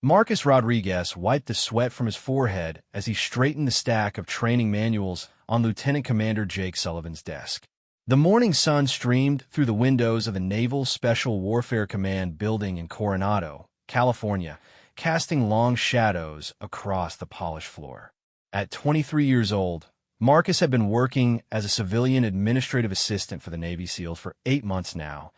Marcus Rodriguez wiped the sweat from his forehead as he straightened the stack of training manuals on Lieutenant Commander Jake Sullivan's desk. The morning sun streamed through the windows of the Naval Special Warfare Command building in Coronado, California, casting long shadows across the polished floor. At 23 years old, Marcus had been working as a civilian administrative assistant for the Navy SEALs for 8 months now,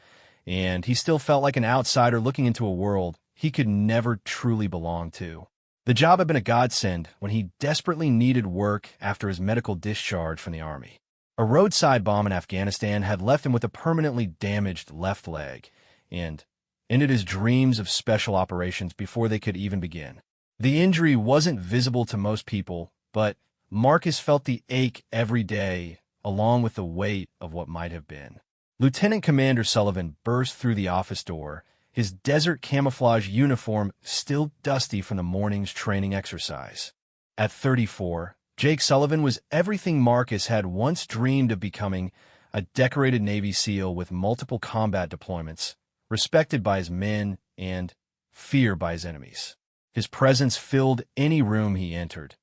and he still felt like an outsider looking into a world he could never truly belong to. The job had been a godsend when he desperately needed work after his medical discharge from the Army. A roadside bomb in Afghanistan had left him with a permanently damaged left leg, and ended his dreams of special operations before they could even begin. The injury wasn't visible to most people, but Marcus felt the ache every day, along with the weight of what might have been. Lieutenant Commander Sullivan burst through the office door, his desert camouflage uniform still dusty from the morning's training exercise. At 34, Jake Sullivan was everything Marcus had once dreamed of becoming: a decorated Navy SEAL with multiple combat deployments, respected by his men and feared by his enemies. His presence filled any room he entered,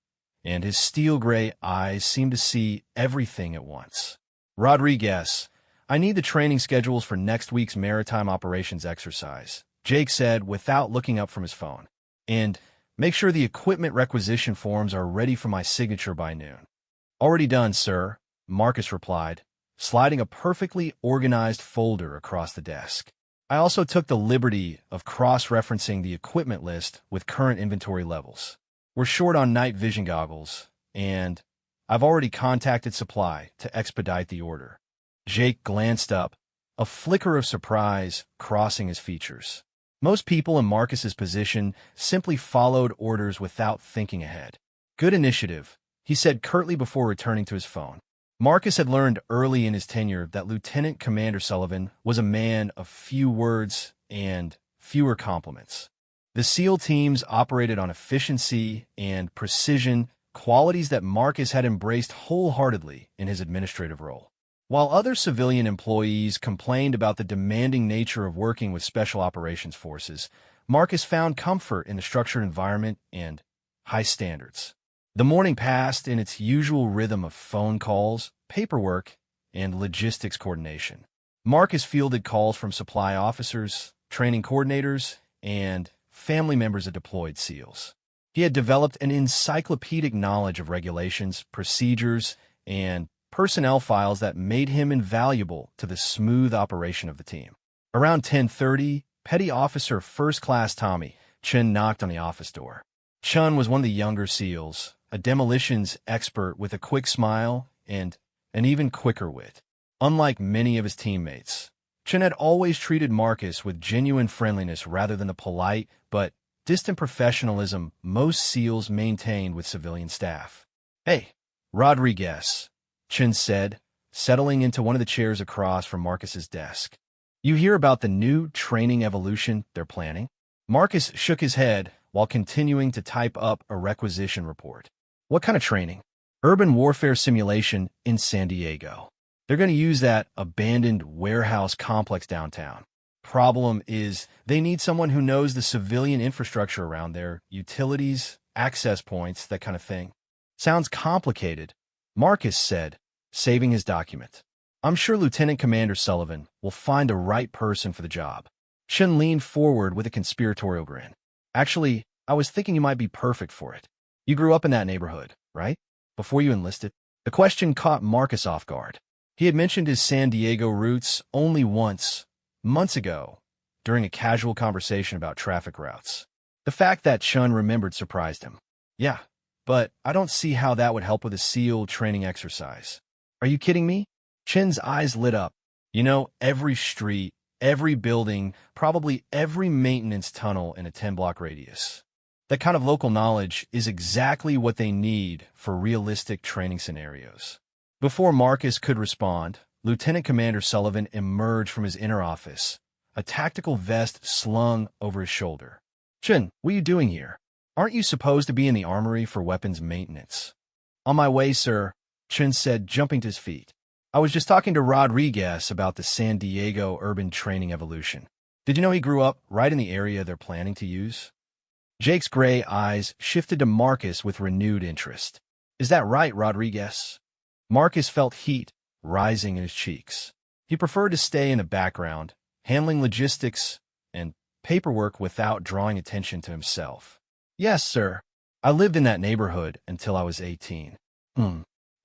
and his steel-gray eyes seemed to see everything at once. "Rodriguez, I need the training schedules for next week's maritime operations exercise," Jake said without looking up from his phone. "And make sure the equipment requisition forms are ready for my signature by noon." "Already done, sir," Marcus replied, sliding a perfectly organized folder across the desk. "I also took the liberty of cross-referencing the equipment list with current inventory levels. We're short on night vision goggles, and I've already contacted supply to expedite the order." Jake glanced up, a flicker of surprise crossing his features. Most people in Marcus's position simply followed orders without thinking ahead. "Good initiative," he said curtly before returning to his phone. Marcus had learned early in his tenure that Lieutenant Commander Sullivan was a man of few words and fewer compliments. The SEAL teams operated on efficiency and precision, qualities that Marcus had embraced wholeheartedly in his administrative role. While other civilian employees complained about the demanding nature of working with Special Operations Forces, Marcus found comfort in a structured environment and high standards. The morning passed in its usual rhythm of phone calls, paperwork, and logistics coordination. Marcus fielded calls from supply officers, training coordinators, and family members of deployed SEALs. He had developed an encyclopedic knowledge of regulations, procedures, and personnel files that made him invaluable to the smooth operation of the team. Around 10:30, Petty Officer First Class Tommy Chun knocked on the office door. Chun was one of the younger SEALs, a demolitions expert with a quick smile and an even quicker wit. Unlike many of his teammates, Chun had always treated Marcus with genuine friendliness rather than the polite but distant professionalism most SEALs maintained with civilian staff. "Hey, Rodriguez," Chun said, settling into one of the chairs across from Marcus's desk. "You hear about the new training evolution they're planning?" Marcus shook his head while continuing to type up a requisition report. "What kind of training?" "Urban warfare simulation in San Diego. They're going to use that abandoned warehouse complex downtown. Problem is, they need someone who knows the civilian infrastructure around there, utilities, access points, that kind of thing." "Sounds complicated," Marcus said, saving his document. "I'm sure Lieutenant Commander Sullivan will find the right person for the job." Chun leaned forward with a conspiratorial grin. "Actually, I was thinking you might be perfect for it. You grew up in that neighborhood, right? Before you enlisted?" The question caught Marcus off guard. He had mentioned his San Diego roots only once, months ago, during a casual conversation about traffic routes. The fact that Chun remembered surprised him. "Yeah, but I don't see how that would help with a SEAL training exercise." "Are you kidding me?" Chun's eyes lit up. "You know, every street, every building, probably every maintenance tunnel in a 10-block radius. That kind of local knowledge is exactly what they need for realistic training scenarios." Before Marcus could respond, Lieutenant Commander Sullivan emerged from his inner office, a tactical vest slung over his shoulder. "Chun, what are you doing here? Aren't you supposed to be in the armory for weapons maintenance?" "On my way, sir," Chun said, jumping to his feet. "I was just talking to Rodriguez about the San Diego urban training evolution. Did you know he grew up right in the area they're planning to use?" Jake's gray eyes shifted to Marcus with renewed interest. Is that right, Rodriguez? Marcus felt heat rising in his cheeks. He preferred to stay in the background, handling logistics and paperwork without drawing attention to himself. Yes, sir. I lived in that neighborhood until I was 18.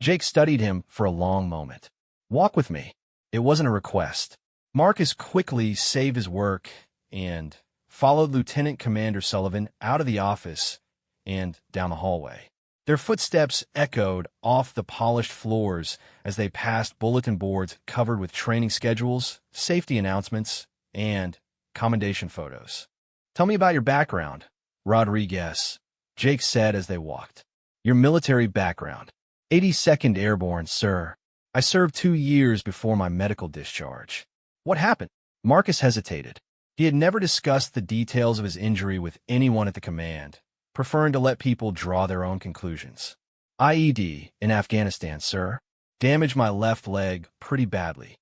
Jake studied him for a long moment. Walk with me. It wasn't a request. Marcus quickly saved his work and followed Lieutenant Commander Sullivan out of the office and down the hallway. Their footsteps echoed off the polished floors as they passed bulletin boards covered with training schedules, safety announcements, and commendation photos. Tell me about your background, Rodriguez, Jake said as they walked. Your military background. 82nd Airborne, sir. I served 2 years before my medical discharge. What happened? Marcus hesitated. He had never discussed the details of his injury with anyone at the command, preferring to let people draw their own conclusions. IED in Afghanistan, sir. Damaged my left leg pretty badly.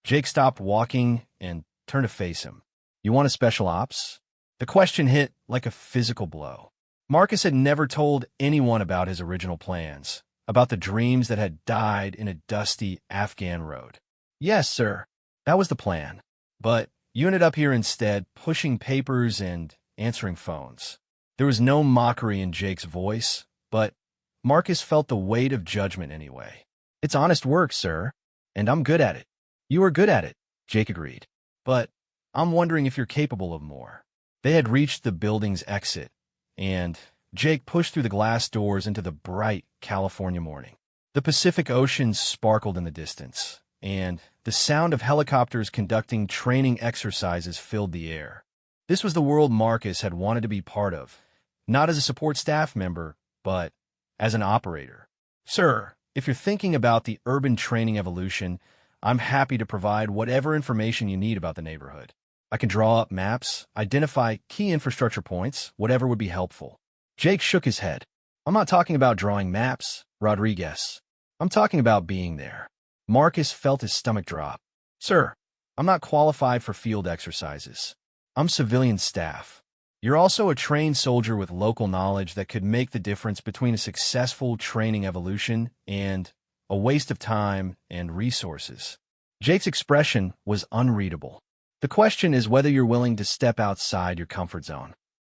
Jake stopped walking and turned to face him. You want a special ops? The question hit like a physical blow. Marcus had never told anyone about his original plans, about the dreams that had died in a dusty Afghan road. Yes, sir. That was the plan. But you ended up here instead, pushing papers and answering phones. There was no mockery in Jake's voice, but Marcus felt the weight of judgment anyway. It's honest work, sir, and I'm good at it. You are good at it, Jake agreed. But I'm wondering if you're capable of more. They had reached the building's exit, and Jake pushed through the glass doors into the bright California morning. The Pacific Ocean sparkled in the distance, and the sound of helicopters conducting training exercises filled the air. This was the world Marcus had wanted to be part of, not as a support staff member, but as an operator. Sir, if you're thinking about the urban training evolution, I'm happy to provide whatever information you need about the neighborhood. I can draw up maps, identify key infrastructure points, whatever would be helpful. Jake shook his head. I'm not talking about drawing maps, Rodriguez. I'm talking about being there. Marcus felt his stomach drop. Sir, I'm not qualified for field exercises. I'm civilian staff. You're also a trained soldier with local knowledge that could make the difference between a successful training evolution and a waste of time and resources. Jake's expression was unreadable. The question is whether you're willing to step outside your comfort zone.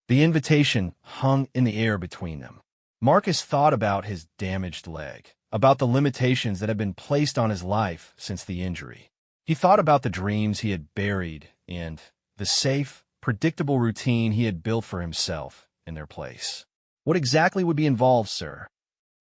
The invitation hung in the air between them. Marcus thought about his damaged leg, about the limitations that had been placed on his life since the injury. He thought about the dreams he had buried and the safe, predictable routine he had built for himself in their place. What exactly would be involved, sir?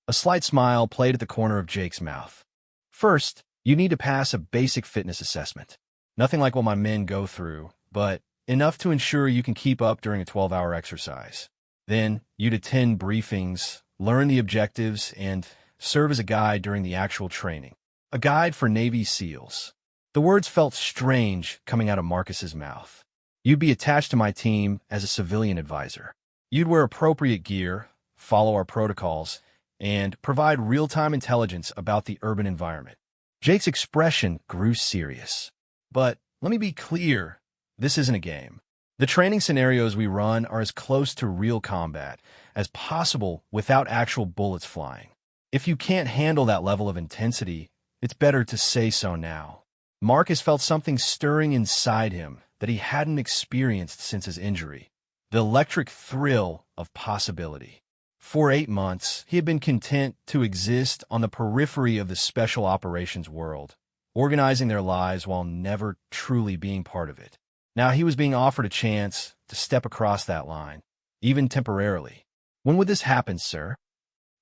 A slight smile played at the corner of Jake's mouth. First, you need to pass a basic fitness assessment. Nothing like what my men go through, but enough to ensure you can keep up during a 12-hour exercise. Then, you'd attend briefings, learn the objectives, and serve as a guide during the actual training. A guide for Navy SEALs. The words felt strange coming out of Marcus's mouth. You'd be attached to my team as a civilian advisor. You'd wear appropriate gear, follow our protocols, and provide real-time intelligence about the urban environment. Jake's expression grew serious. But let me be clear, this isn't a game. The training scenarios we run are as close to real combat as possible without actual bullets flying. If you can't handle that level of intensity, it's better to say so now. Marcus felt something stirring inside him that he hadn't experienced since his injury. The electric thrill of possibility. For 8 months, he had been content to exist on the periphery of the special operations world, organizing their lives while never truly being part of it. Now he was being offered a chance to step across that line, even temporarily. When would this happen, sir?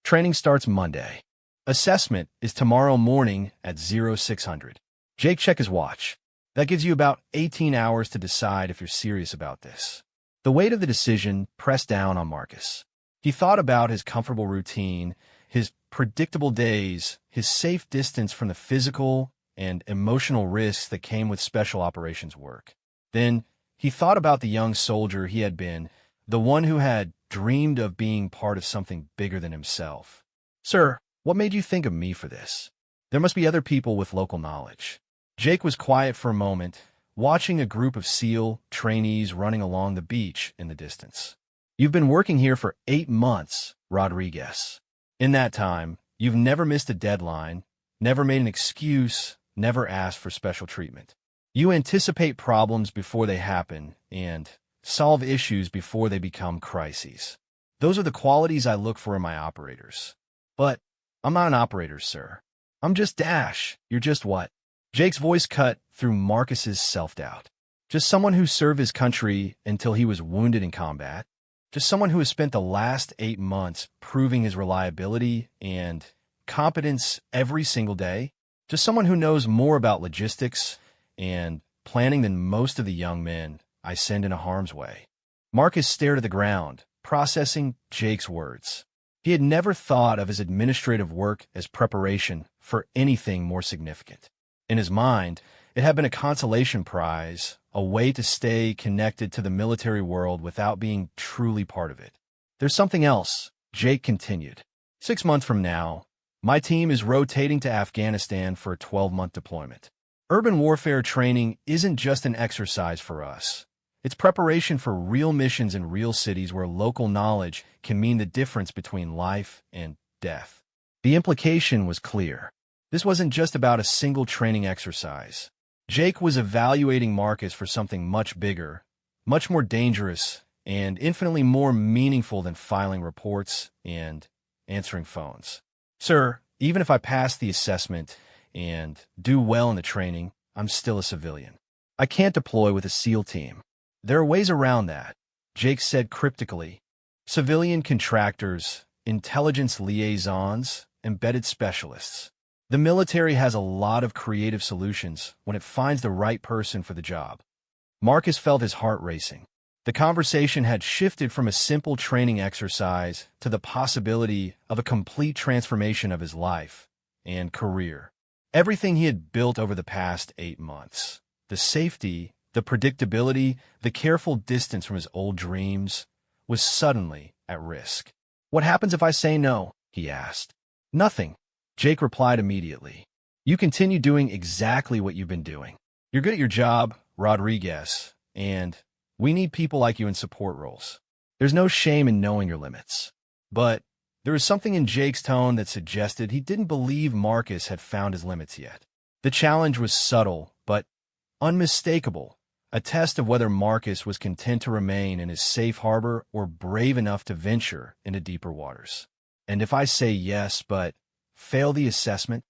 Training starts Monday. Assessment is tomorrow morning at 0600. Jake checked his watch. That gives you about 18 hours to decide if you're serious about this. The weight of the decision pressed down on Marcus. He thought about his comfortable routine, his predictable days, his safe distance from the physical and emotional risks that came with special operations work. Then he thought about the young soldier he had been, the one who had dreamed of being part of something bigger than himself. Sir, what made you think of me for this? There must be other people with local knowledge. Jake was quiet for a moment, watching a group of SEAL trainees running along the beach in the distance. You've been working here for 8 months, Rodriguez. In that time, you've never missed a deadline, never made an excuse, never asked for special treatment. You anticipate problems before they happen and solve issues before they become crises. Those are the qualities I look for in my operators. But I'm not an operator, sir. I'm just Dash. You're just what? Jake's voice cut through Marcus's self-doubt. Just someone who served his country until he was wounded in combat. Just someone who has spent the last 8 months proving his reliability and competence every single day. Just someone who knows more about logistics and planning than most of the young men I send into harm's way. Marcus stared at the ground, processing Jake's words. He had never thought of his administrative work as preparation for anything more significant. In his mind, it had been a consolation prize, a way to stay connected to the military world without being truly part of it. There's something else, Jake continued. 6 months from now, my team is rotating to Afghanistan for a 12-month deployment. Urban warfare training isn't just an exercise for us. It's preparation for real missions in real cities where local knowledge can mean the difference between life and death. The implication was clear. This wasn't just about a single training exercise. Jake was evaluating Marcus for something much bigger, much more dangerous, and infinitely more meaningful than filing reports and answering phones. Sir, even if I pass the assessment and do well in the training, I'm still a civilian. I can't deploy with a SEAL team. There are ways around that, Jake said cryptically. Civilian contractors, intelligence liaisons, embedded specialists. The military has a lot of creative solutions when it finds the right person for the job. Marcus felt his heart racing. The conversation had shifted from a simple training exercise to the possibility of a complete transformation of his life and career. Everything he had built over the past 8 months, the safety, the predictability, the careful distance from his old dreams, was suddenly at risk. What happens if I say no? He asked. Nothing, Jake replied immediately. You continue doing exactly what you've been doing. You're good at your job, Rodriguez, and we need people like you in support roles. There's no shame in knowing your limits. But there was something in Jake's tone that suggested he didn't believe Marcus had found his limits yet. The challenge was subtle, but unmistakable, a test of whether Marcus was content to remain in his safe harbor or brave enough to venture into deeper waters. And if I say yes, but fail the assessment,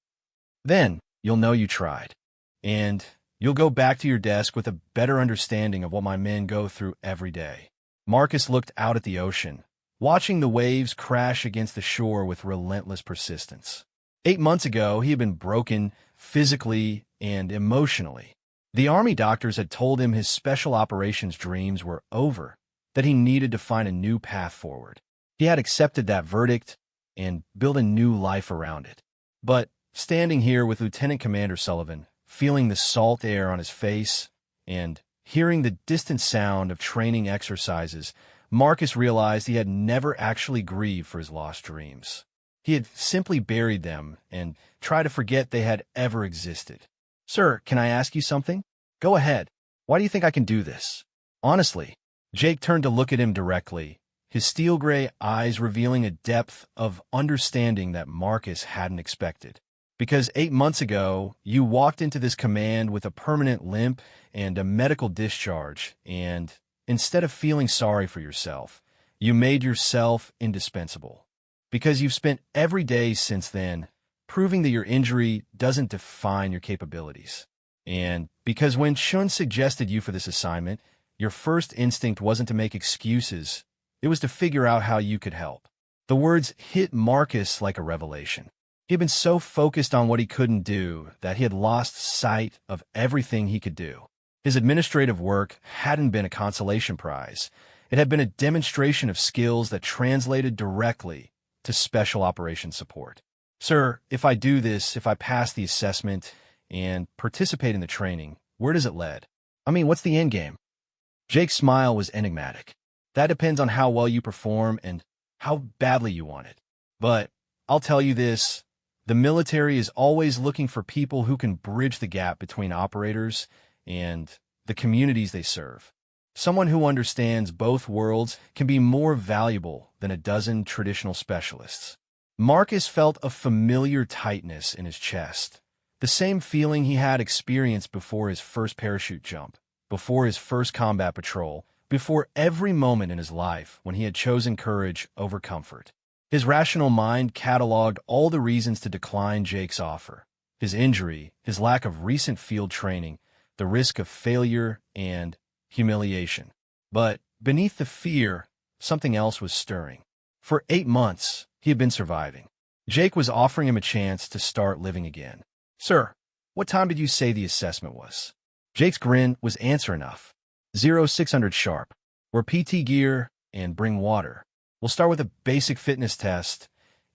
then you'll know you tried. And you'll go back to your desk with a better understanding of what my men go through every day. Marcus looked out at the ocean, watching the waves crash against the shore with relentless persistence. 8 months ago, he had been broken physically and emotionally. The Army doctors had told him his special operations dreams were over, that he needed to find a new path forward. He had accepted that verdict and built a new life around it. But standing here with Lieutenant Commander Sullivan, feeling the salt air on his face and hearing the distant sound of training exercises, Marcus realized he had never actually grieved for his lost dreams. He had simply buried them and tried to forget they had ever existed. Sir, can I ask you something? Go ahead. Why do you think I can do this? Honestly, Jake turned to look at him directly, his steel gray eyes revealing a depth of understanding that Marcus hadn't expected. Because 8 months ago, you walked into this command with a permanent limp and a medical discharge, and instead of feeling sorry for yourself, you made yourself indispensable. Because you've spent every day since then proving that your injury doesn't define your capabilities. And because when Shun suggested you for this assignment, your first instinct wasn't to make excuses, it was to figure out how you could help. The words hit Marcus like a revelation. He had been so focused on what he couldn't do that he had lost sight of everything he could do. His administrative work hadn't been a consolation prize. It had been a demonstration of skills that translated directly to special operations support. Sir, if I do this, if I pass the assessment and participate in the training, where does it lead? I mean, what's the end game? Jake's smile was enigmatic. That depends on how well you perform and how badly you want it. But I'll tell you this, the military is always looking for people who can bridge the gap between operators and the communities they serve. Someone who understands both worlds can be more valuable than a dozen traditional specialists. Marcus felt a familiar tightness in his chest, the same feeling he had experienced before his first parachute jump, before his first combat patrol, before every moment in his life when he had chosen courage over comfort. His rational mind cataloged all the reasons to decline Jake's offer: his injury, his lack of recent field training, the risk of failure, and humiliation. But beneath the fear, something else was stirring. For 8 months, he had been surviving. Jake was offering him a chance to start living again. "Sir, what time did you say the assessment was?" Jake's grin was answer enough. 0600 sharp. Wear PT gear and bring water. We'll start with a basic fitness test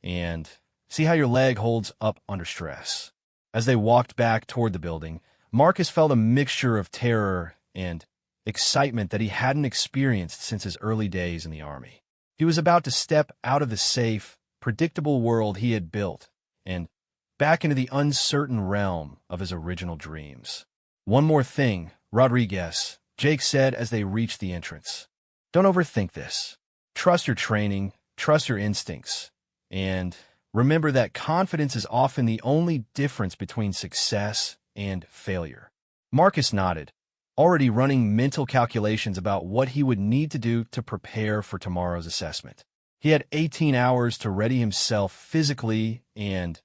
and see how your leg holds up under stress. As they walked back toward the building, Marcus felt a mixture of terror and excitement that he hadn't experienced since his early days in the Army. He was about to step out of the safe, predictable world he had built and back into the uncertain realm of his original dreams. "One more thing, Rodriguez," Jake said as they reached the entrance. "Don't overthink this. Trust your training, trust your instincts, and remember that confidence is often the only difference between success and failure." Marcus nodded, already running mental calculations about what he would need to do to prepare for tomorrow's assessment. He had 18 hours to ready himself physically and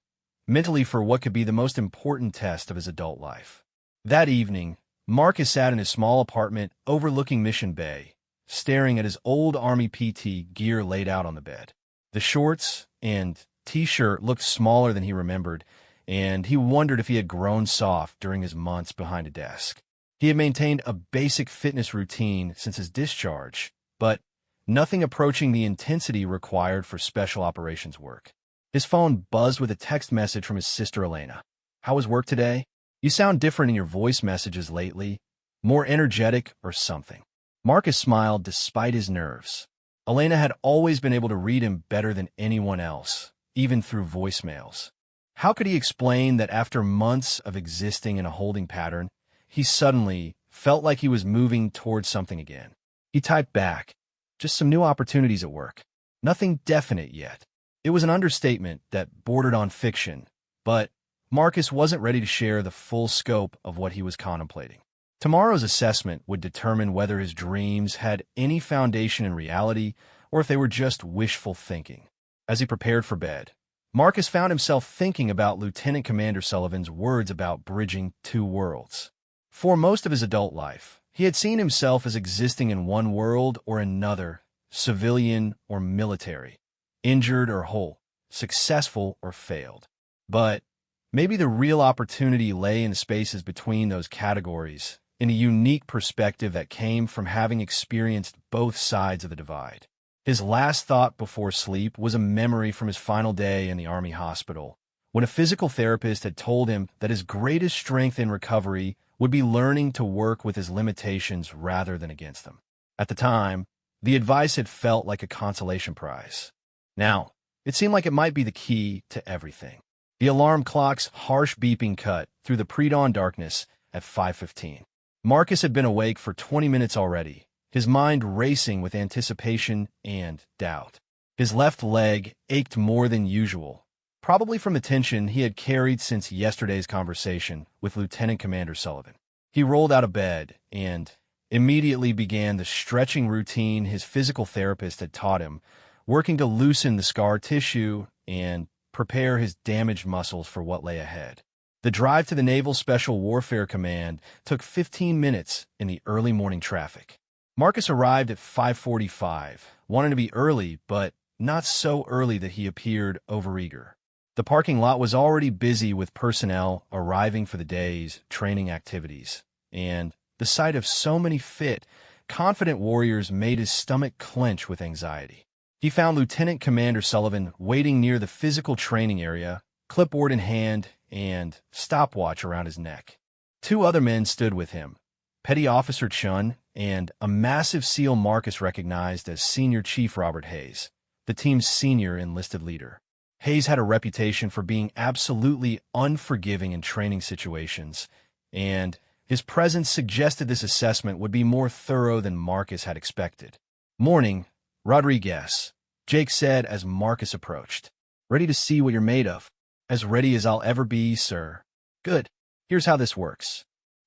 mentally for what could be the most important test of his adult life. That evening, Marcus sat in his small apartment overlooking Mission Bay, staring at his old Army PT gear laid out on the bed. The shorts and t-shirt looked smaller than he remembered, and he wondered if he had grown soft during his months behind a desk. He had maintained a basic fitness routine since his discharge, but nothing approaching the intensity required for special operations work. His phone buzzed with a text message from his sister Elena. "How was work today? You sound different in your voice messages lately, more energetic or something." Marcus smiled despite his nerves. Elena had always been able to read him better than anyone else, even through voicemails. How could he explain that after months of existing in a holding pattern, he suddenly felt like he was moving towards something again? He typed back, "Just some new opportunities at work. Nothing definite yet." It was an understatement that bordered on fiction, but Marcus wasn't ready to share the full scope of what he was contemplating. Tomorrow's assessment would determine whether his dreams had any foundation in reality or if they were just wishful thinking. As he prepared for bed, Marcus found himself thinking about Lieutenant Commander Sullivan's words about bridging two worlds. For most of his adult life, he had seen himself as existing in one world or another, civilian or military, injured or whole, successful or failed. But maybe the real opportunity lay in the spaces between those categories, in a unique perspective that came from having experienced both sides of the divide. His last thought before sleep was a memory from his final day in the Army hospital, when a physical therapist had told him that his greatest strength in recovery would be learning to work with his limitations rather than against them. At the time, the advice had felt like a consolation prize. Now, it seemed like it might be the key to everything. The alarm clock's harsh beeping cut through the pre-dawn darkness at 5:15. Marcus had been awake for 20 minutes already, his mind racing with anticipation and doubt. His left leg ached more than usual, probably from the tension he had carried since yesterday's conversation with Lieutenant Commander Sullivan. He rolled out of bed and immediately began the stretching routine his physical therapist had taught him, working to loosen the scar tissue and prepare his damaged muscles for what lay ahead. The drive to the Naval Special Warfare Command took 15 minutes in the early morning traffic. Marcus arrived at 5:45, wanting to be early, but not so early that he appeared overeager. The parking lot was already busy with personnel arriving for the day's training activities, and the sight of so many fit, confident warriors made his stomach clench with anxiety. He found Lieutenant Commander Sullivan waiting near the physical training area, clipboard in hand and stopwatch around his neck. Two other men stood with him, Petty Officer Chun and a massive SEAL Marcus recognized as Senior Chief Robert Hayes, the team's senior enlisted leader. Hayes had a reputation for being absolutely unforgiving in training situations, and His presence suggested this assessment would be more thorough than Marcus had expected. "Morning, Rodriguez," Jake said as Marcus approached. "Ready to see what you're made of?" "As ready as I'll ever be, sir." "Good. Here's how this works."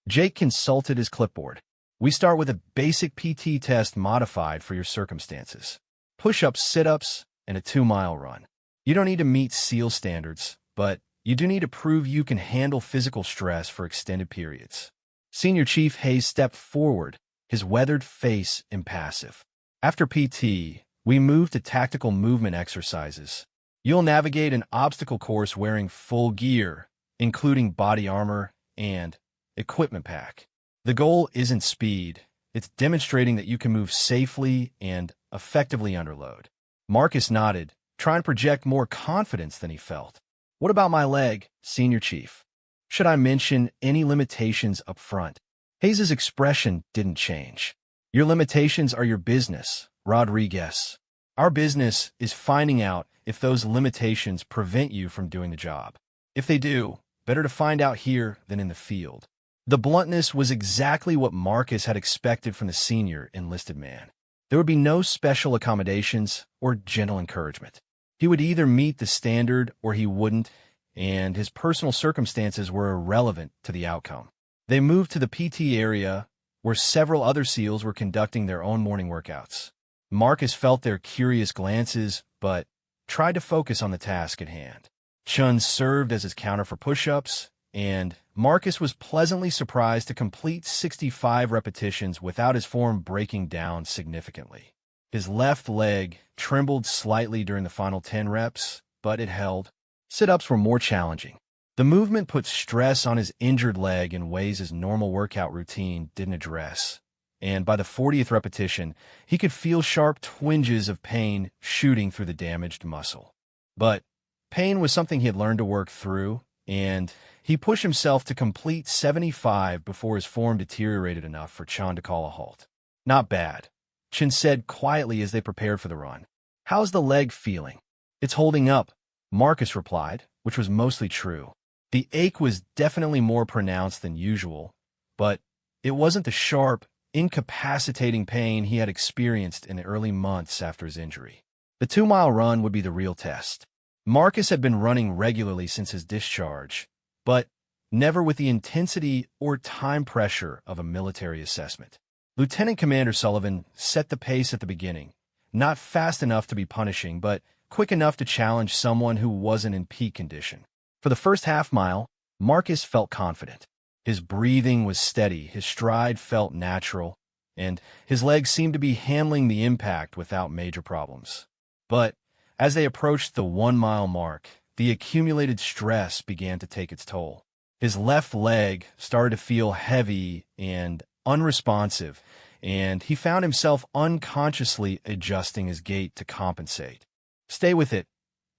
Jake consulted his clipboard. "We start with a basic PT test modified for your circumstances. Push-ups, sit-ups, and a 2-mile run. You don't need to meet SEAL standards, but you do need to prove you can handle physical stress for extended periods." Senior Chief Hayes stepped forward, his weathered face impassive. "After PT, we move to tactical movement exercises. You'll navigate an obstacle course wearing full gear, including body armor and equipment pack. The goal isn't speed, it's demonstrating that you can move safely and effectively under load." Marcus nodded, trying to project more confidence than he felt. "What about my leg, Senior Chief? Should I mention any limitations up front?" Hayes' expression didn't change. "Your limitations are your business, Rodriguez. Our business is finding out if those limitations prevent you from doing the job. If they do, better to find out here than in the field." The bluntness was exactly what Marcus had expected from the senior enlisted man. There would be no special accommodations or gentle encouragement. He would either meet the standard or he wouldn't, and his personal circumstances were irrelevant to the outcome. They moved to the PT area, where several other SEALs were conducting their own morning workouts. Marcus felt their curious glances, but tried to focus on the task at hand. Chun served as his counter for push-ups, and Marcus was pleasantly surprised to complete 65 repetitions without his form breaking down significantly. His left leg trembled slightly during the final 10 reps, but it held. Sit-ups were more challenging. The movement put stress on his injured leg in ways his normal workout routine didn't address, and by the 40th repetition, he could feel sharp twinges of pain shooting through the damaged muscle. But pain was something he had learned to work through, and he pushed himself to complete 75 before his form deteriorated enough for Chun to call a halt. "Not bad," Chun said quietly as they prepared for the run. "How's the leg feeling?" "It's holding up," Marcus replied, which was mostly true. The ache was definitely more pronounced than usual, but it wasn't the sharp, incapacitating pain he had experienced in the early months after his injury. The 2-mile run would be the real test. Marcus had been running regularly since his discharge, but never with the intensity or time pressure of a military assessment. Lieutenant Commander Sullivan set the pace at the beginning, not fast enough to be punishing, but quick enough to challenge someone who wasn't in peak condition. For the first half-mile, Marcus felt confident. His breathing was steady, his stride felt natural, and his legs seemed to be handling the impact without major problems. But as they approached the 1-mile mark, the accumulated stress began to take its toll. His left leg started to feel heavy and unresponsive, and he found himself unconsciously adjusting his gait to compensate. "Stay with it,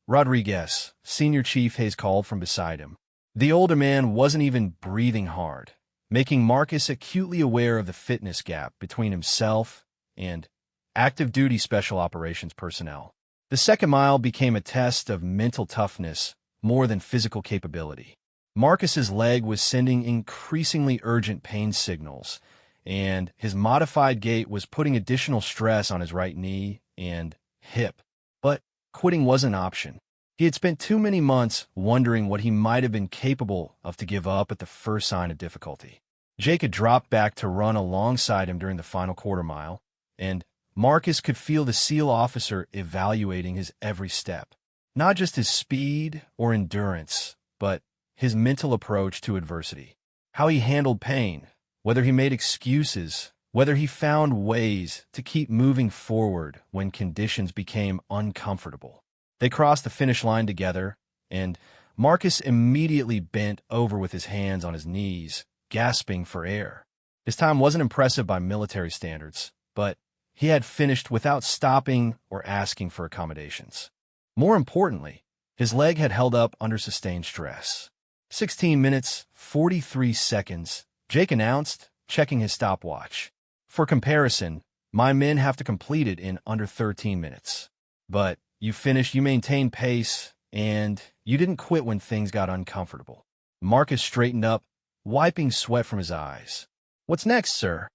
Rodriguez," Senior Chief Hayes called from beside him. The older man wasn't even breathing hard, making Marcus acutely aware of the fitness gap between himself and active duty special operations personnel. The second mile became a test of mental toughness more than physical capability. Marcus's leg was sending increasingly urgent pain signals, and his modified gait was putting additional stress on his right knee and hip. But quitting was an option. He had spent too many months wondering what he might have been capable of to give up at the first sign of difficulty. Jake had dropped back to run alongside him during the final quarter mile, and Marcus could feel the SEAL officer evaluating his every step. Not just his speed or endurance, but his mental approach to adversity. How he handled pain, whether he made excuses, whether he found ways to keep moving forward when conditions became uncomfortable. They crossed the finish line together, and Marcus immediately bent over with his hands on his knees, gasping for air. His time wasn't impressive by military standards, but he had finished without stopping or asking for accommodations. More importantly, his leg had held up under sustained stress. 16 minutes, 43 seconds, Jake announced, checking his stopwatch. "For comparison, my men have to complete it in under 13 minutes. But you finished, you maintained pace, and you didn't quit when things got uncomfortable." Marcus straightened up, wiping sweat from his eyes. "What's next, sir?"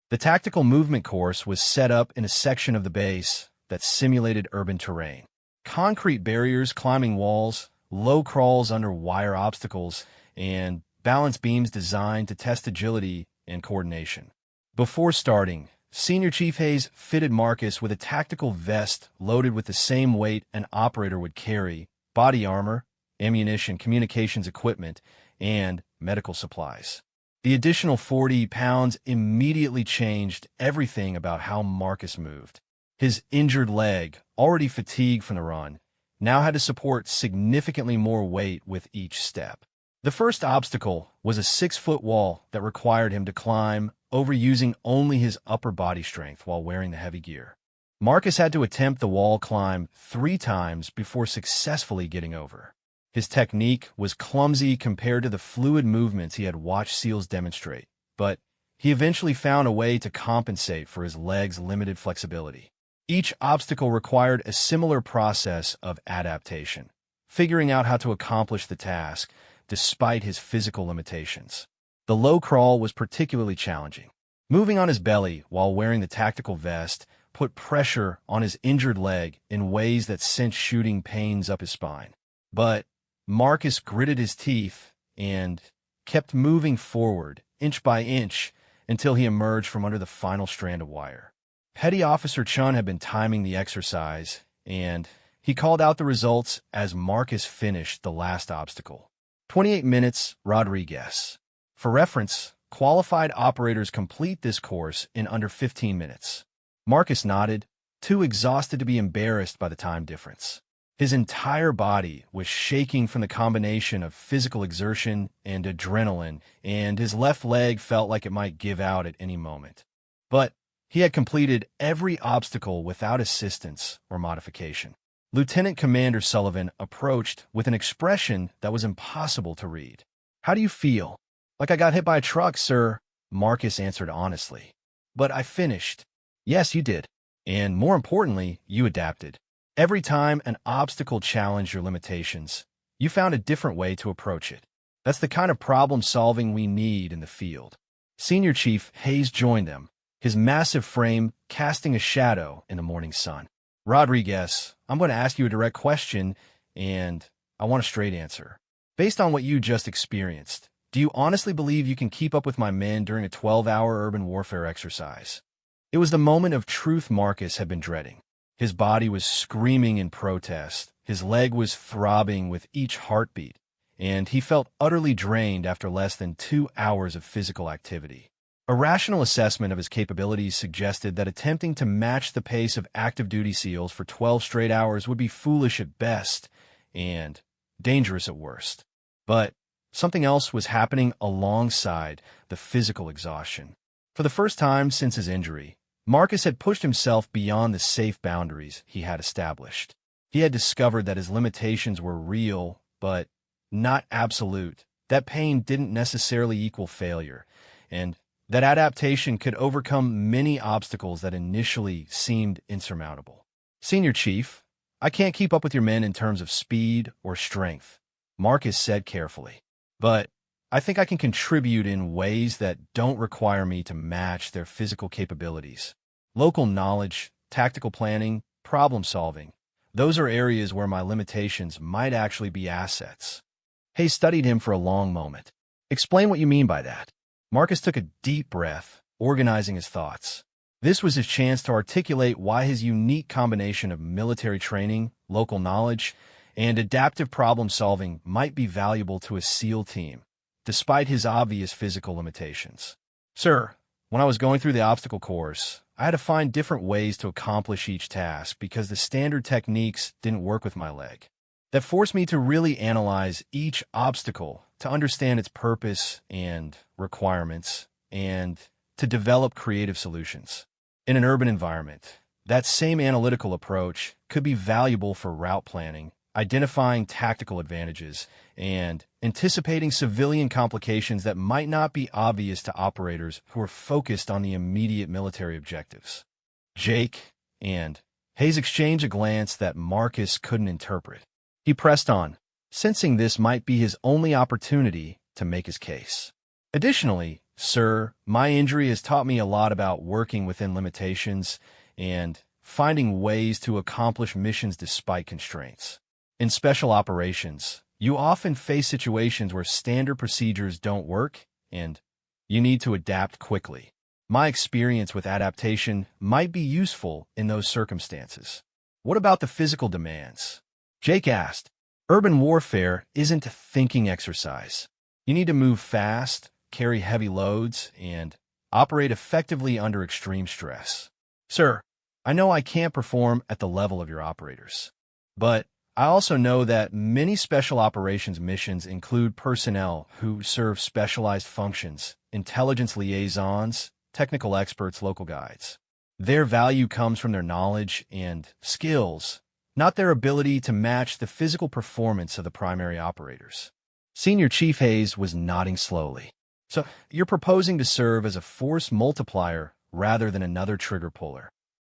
The tactical movement course was set up in a section of the base that simulated urban terrain. Concrete barriers climbing walls, low crawls under wire obstacles, and balance beams designed to test agility and coordination. Before starting, Senior Chief Hayes fitted Marcus with a tactical vest loaded with the same weight an operator would carry, body armor, ammunition, communications equipment, and medical supplies. The additional 40 pounds immediately changed everything about how Marcus moved. His injured leg, already fatigued from the run, now had to support significantly more weight with each step. The first obstacle was a 6-foot wall that required him to climb over using only his upper body strength while wearing the heavy gear. Marcus had to attempt the wall climb 3 times before successfully getting over. His technique was clumsy compared to the fluid movements he had watched SEALs demonstrate, but he eventually found a way to compensate for his leg's limited flexibility. Each obstacle required a similar process of adaptation, figuring out how to accomplish the task despite his physical limitations. The low crawl was particularly challenging. Moving on his belly while wearing the tactical vest put pressure on his injured leg in ways that sent shooting pains up his spine. But Marcus gritted his teeth and kept moving forward, inch by inch, until he emerged from under the final strand of wire. Petty Officer Chun had been timing the exercise, and he called out the results as Marcus finished the last obstacle. 28 minutes, Rodriguez. For reference, qualified operators complete this course in under 15 minutes. Marcus nodded, too exhausted to be embarrassed by the time difference. His entire body was shaking from the combination of physical exertion and adrenaline, and his left leg felt like it might give out at any moment. But he had completed every obstacle without assistance or modification. Lieutenant Commander Sullivan approached with an expression that was impossible to read. "How do you feel?" "Like I got hit by a truck, sir," Marcus answered honestly. "But I finished." "Yes, you did. And more importantly, you adapted. Every time an obstacle challenged your limitations, you found a different way to approach it. That's the kind of problem-solving we need in the field." Senior Chief Hayes joined them, his massive frame casting a shadow in the morning sun. "Rodriguez, I'm going to ask you a direct question, and I want a straight answer. Based on what you just experienced, do you honestly believe you can keep up with my men during a 12-hour urban warfare exercise?" It was the moment of truth Marcus had been dreading. His body was screaming in protest, his leg was throbbing with each heartbeat, and he felt utterly drained after less than 2 hours of physical activity. A rational assessment of his capabilities suggested that attempting to match the pace of active duty SEALs for 12 straight hours would be foolish at best and dangerous at worst. But something else was happening alongside the physical exhaustion. For the first time since his injury, Marcus had pushed himself beyond the safe boundaries he had established. He had discovered that his limitations were real, but not absolute, that pain didn't necessarily equal failure, and that adaptation could overcome many obstacles that initially seemed insurmountable. "Senior Chief, I can't keep up with your men in terms of speed or strength," Marcus said carefully. "But I think I can contribute in ways that don't require me to match their physical capabilities. Local knowledge, tactical planning, problem solving, those are areas where my limitations might actually be assets." Hayes studied him for a long moment. "Explain what you mean by that." Marcus took a deep breath, organizing his thoughts. This was his chance to articulate why his unique combination of military training, local knowledge, and adaptive problem-solving might be valuable to a SEAL team, despite his obvious physical limitations. "Sir, when I was going through the obstacle course, I had to find different ways to accomplish each task because the standard techniques didn't work with my leg. That forced me to really analyze each obstacle to understand its purpose and requirements, and to develop creative solutions. In an urban environment, that same analytical approach could be valuable for route planning, identifying tactical advantages, and anticipating civilian complications that might not be obvious to operators who are focused on the immediate military objectives." Jake and Hayes exchanged a glance that Marcus couldn't interpret. He pressed on, sensing this might be his only opportunity to make his case. Additionally, sir, my injury has taught me a lot about working within limitations and finding ways to accomplish missions despite constraints. In special operations, you often face situations where standard procedures don't work and you need to adapt quickly. My experience with adaptation might be useful in those circumstances. What about the physical demands? Jake asked. Urban warfare isn't a thinking exercise. You need to move fast, carry heavy loads, and operate effectively under extreme stress. Sir, I know I can't perform at the level of your operators, but I also know that many special operations missions include personnel who serve specialized functions, intelligence liaisons, technical experts, local guides. Their value comes from their knowledge and skills, not their ability to match the physical performance of the primary operators. Senior Chief Hayes was nodding slowly. So, you're proposing to serve as a force multiplier rather than another trigger puller.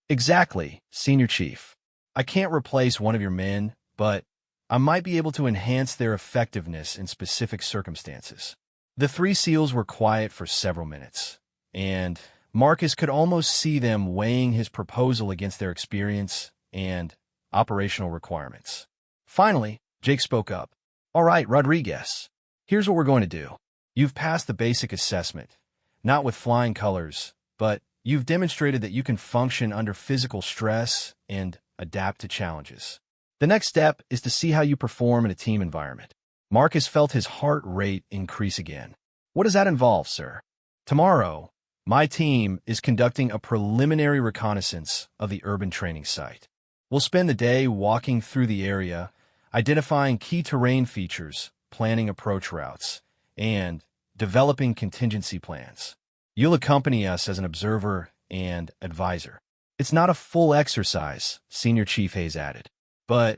Exactly, Senior Chief. I can't replace one of your men, but I might be able to enhance their effectiveness in specific circumstances. The three SEALs were quiet for several minutes, and Marcus could almost see them weighing his proposal against their experience and operational requirements. Finally, Jake spoke up. All right, Rodriguez, here's what we're going to do. You've passed the basic assessment, not with flying colors, but you've demonstrated that you can function under physical stress and adapt to challenges. The next step is to see how you perform in a team environment. Marcus felt his heart rate increase again. What does that involve, sir? Tomorrow, my team is conducting a preliminary reconnaissance of the urban training site. We'll spend the day walking through the area, identifying key terrain features, planning approach routes, and developing contingency plans. You'll accompany us as an observer and advisor. It's not a full exercise, Senior Chief Hayes added, but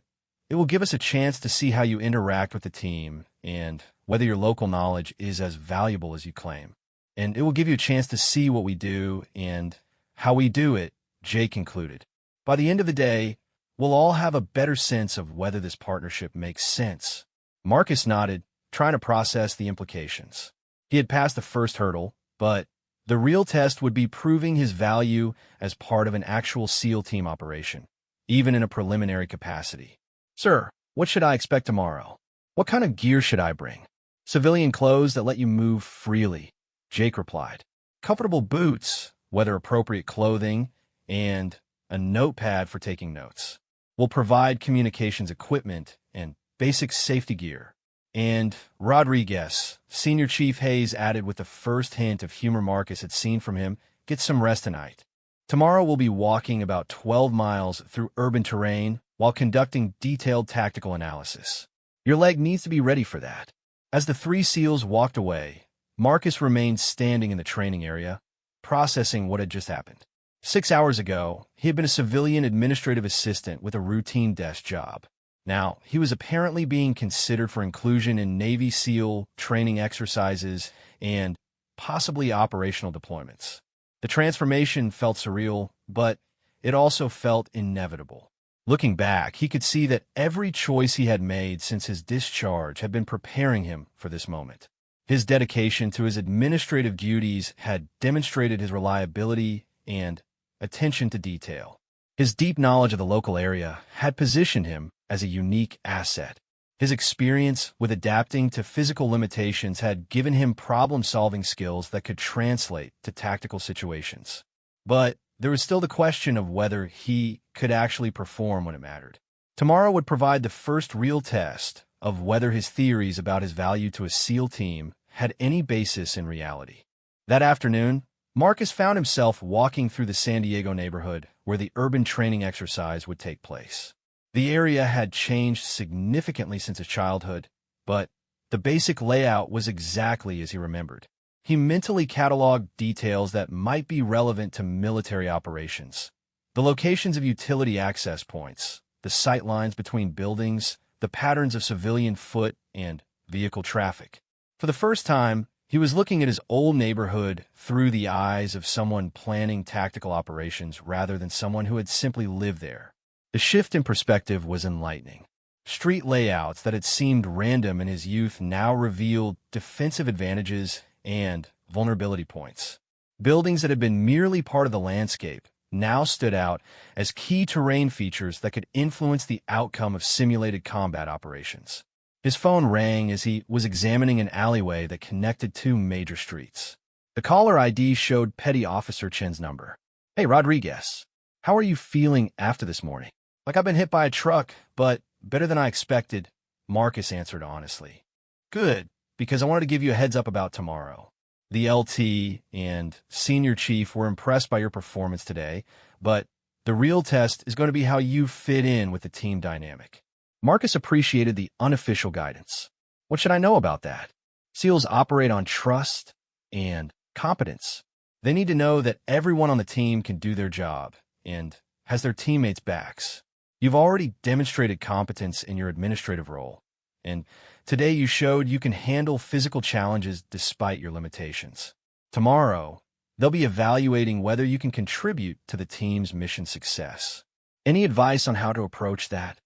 it will give us a chance to see how you interact with the team and whether your local knowledge is as valuable as you claim. And it will give you a chance to see what we do and how we do it, Jay concluded. By the end of the day, we'll all have a better sense of whether this partnership makes sense. Marcus nodded, trying to process the implications. He had passed the first hurdle, but the real test would be proving his value as part of an actual SEAL team operation, even in a preliminary capacity. Sir, what should I expect tomorrow? What kind of gear should I bring? Civilian clothes that let you move freely, Jake replied. Comfortable boots, weather-appropriate clothing, and a notepad for taking notes. We'll provide communications equipment and basic safety gear. And Rodriguez, Senior Chief Hayes added with the first hint of humor Marcus had seen from him, get some rest tonight. Tomorrow we'll be walking about 12 miles through urban terrain while conducting detailed tactical analysis. Your leg needs to be ready for that. As the three SEALs walked away, Marcus remained standing in the training area, processing what had just happened. 6 hours ago, he had been a civilian administrative assistant with a routine desk job. Now, he was apparently being considered for inclusion in Navy SEAL training exercises and possibly operational deployments. The transformation felt surreal, but it also felt inevitable. Looking back, he could see that every choice he had made since his discharge had been preparing him for this moment. His dedication to his administrative duties had demonstrated his reliability and attention to detail. His deep knowledge of the local area had positioned him as a unique asset. His experience with adapting to physical limitations had given him problem-solving skills that could translate to tactical situations. But there was still the question of whether he could actually perform when it mattered. Tomorrow would provide the first real test of whether his theories about his value to a SEAL team had any basis in reality. That afternoon, Marcus found himself walking through the San Diego neighborhood where the urban training exercise would take place. The area had changed significantly since his childhood, but the basic layout was exactly as he remembered. He mentally cataloged details that might be relevant to military operations. The locations of utility access points, the sight lines between buildings, the patterns of civilian foot and vehicle traffic. For the first time, he was looking at his old neighborhood through the eyes of someone planning tactical operations rather than someone who had simply lived there. The shift in perspective was enlightening. Street layouts that had seemed random in his youth now revealed defensive advantages and vulnerability points. Buildings that had been merely part of the landscape now stood out as key terrain features that could influence the outcome of simulated combat operations. His phone rang as he was examining an alleyway that connected two major streets. The caller ID showed Petty Officer Chin's number. "Hey, Rodriguez. How are you feeling after this morning?" "Like I've been hit by a truck, but better than I expected," Marcus answered honestly. "Good, because I wanted to give you a heads up about tomorrow. The LT and Senior Chief were impressed by your performance today, but the real test is going to be how you fit in with the team dynamic." Marcus appreciated the unofficial guidance. "What should I know about that?" "SEALs operate on trust and competence. They need to know that everyone on the team can do their job and has their teammates' backs. You've already demonstrated competence in your administrative role, and today you showed you can handle physical challenges despite your limitations. Tomorrow, they'll be evaluating whether you can contribute to the team's mission success. Any advice on how to approach that?"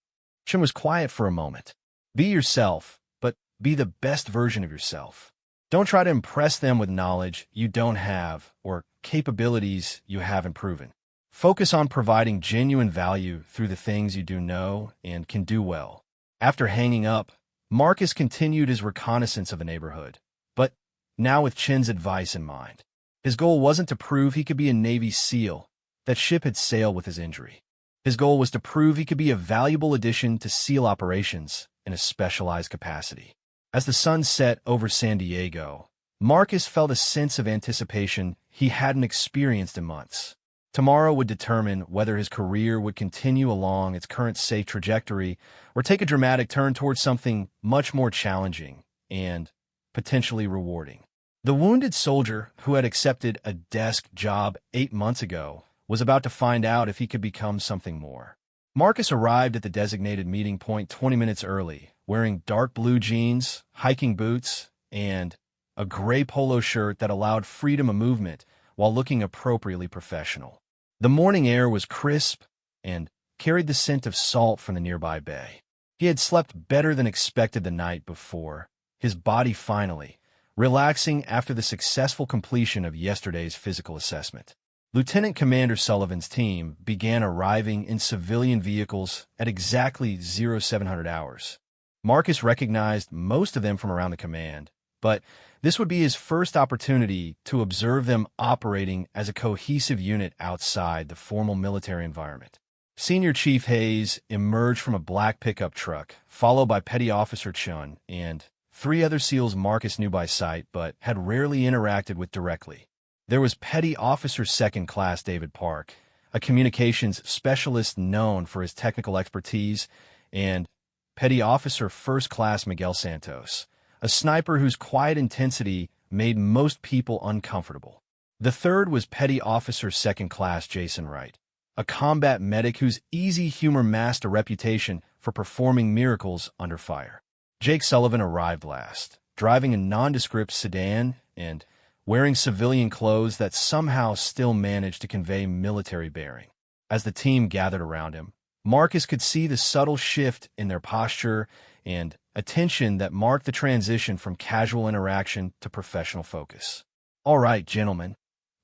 Chin was quiet for a moment. "Be yourself, but be the best version of yourself. Don't try to impress them with knowledge you don't have or capabilities you haven't proven. Focus on providing genuine value through the things you do know and can do well." After hanging up, Marcus continued his reconnaissance of the neighborhood, but now with Chin's advice in mind. His goal wasn't to prove he could be a Navy SEAL. That ship had sailed with his injury. His goal was to prove he could be a valuable addition to SEAL operations in a specialized capacity. As the sun set over San Diego, Marcus felt a sense of anticipation he hadn't experienced in months. Tomorrow would determine whether his career would continue along its current safe trajectory or take a dramatic turn towards something much more challenging and potentially rewarding. The wounded soldier who had accepted a desk job 8 months ago was about to find out if he could become something more. Marcus arrived at the designated meeting point 20 minutes early, wearing dark blue jeans, hiking boots, and a gray polo shirt that allowed freedom of movement while looking appropriately professional. The morning air was crisp and carried the scent of salt from the nearby bay. He had slept better than expected the night before, his body finally relaxing after the successful completion of yesterday's physical assessment. Lieutenant Commander Sullivan's team began arriving in civilian vehicles at exactly 0700 hours. Marcus recognized most of them from around the command, but this would be his first opportunity to observe them operating as a cohesive unit outside the formal military environment. Senior Chief Hayes emerged from a black pickup truck, followed by Petty Officer Chun and 3 other SEALs Marcus knew by sight but had rarely interacted with directly. There was Petty Officer Second Class David Park, a communications specialist known for his technical expertise, and Petty Officer First Class Miguel Santos, a sniper whose quiet intensity made most people uncomfortable. The third was Petty Officer Second Class Jason Wright, a combat medic whose easy humor masked a reputation for performing miracles under fire. Jake Sullivan arrived last, driving a nondescript sedan and wearing civilian clothes that somehow still managed to convey military bearing. As the team gathered around him, Marcus could see the subtle shift in their posture and attention that marked the transition from casual interaction to professional focus. "All right, gentlemen,"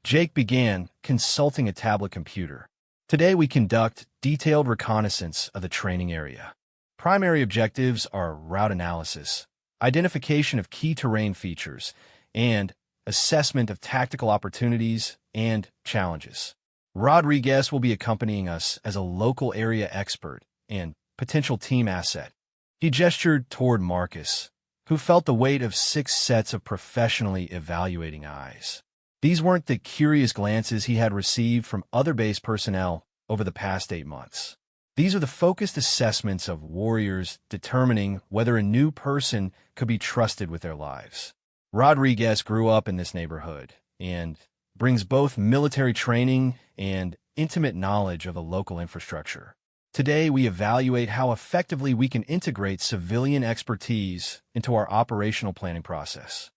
Jake began, consulting a tablet computer. "Today we conduct detailed reconnaissance of the training area. Primary objectives are route analysis, identification of key terrain features, and assessment of tactical opportunities and challenges. Rodriguez will be accompanying us as a local area expert and potential team asset." He gestured toward Marcus, who felt the weight of 6 sets of professionally evaluating eyes. These weren't the curious glances he had received from other base personnel over the past 8 months. These are the focused assessments of warriors determining whether a new person could be trusted with their lives. Rodriguez grew up in this neighborhood and brings both military training and intimate knowledge of the local infrastructure. Today, we evaluate how effectively we can integrate civilian expertise into our operational planning process.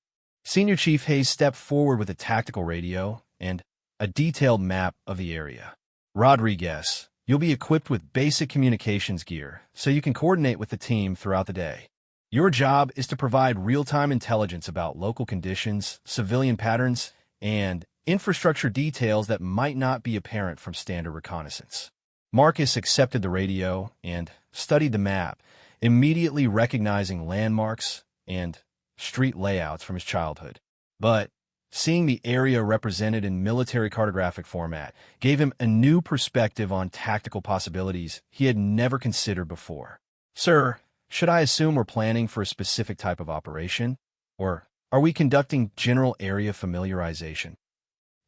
Senior Chief Hayes stepped forward with a tactical radio and a detailed map of the area. "Rodriguez, you'll be equipped with basic communications gear so you can coordinate with the team throughout the day. Your job is to provide real-time intelligence about local conditions, civilian patterns, and infrastructure details that might not be apparent from standard reconnaissance. Marcus accepted the radio and studied the map, immediately recognizing landmarks and street layouts from his childhood. But seeing the area represented in military cartographic format gave him a new perspective on tactical possibilities he had never considered before. Sir, should I assume we're planning for a specific type of operation? Or are we conducting general area familiarization?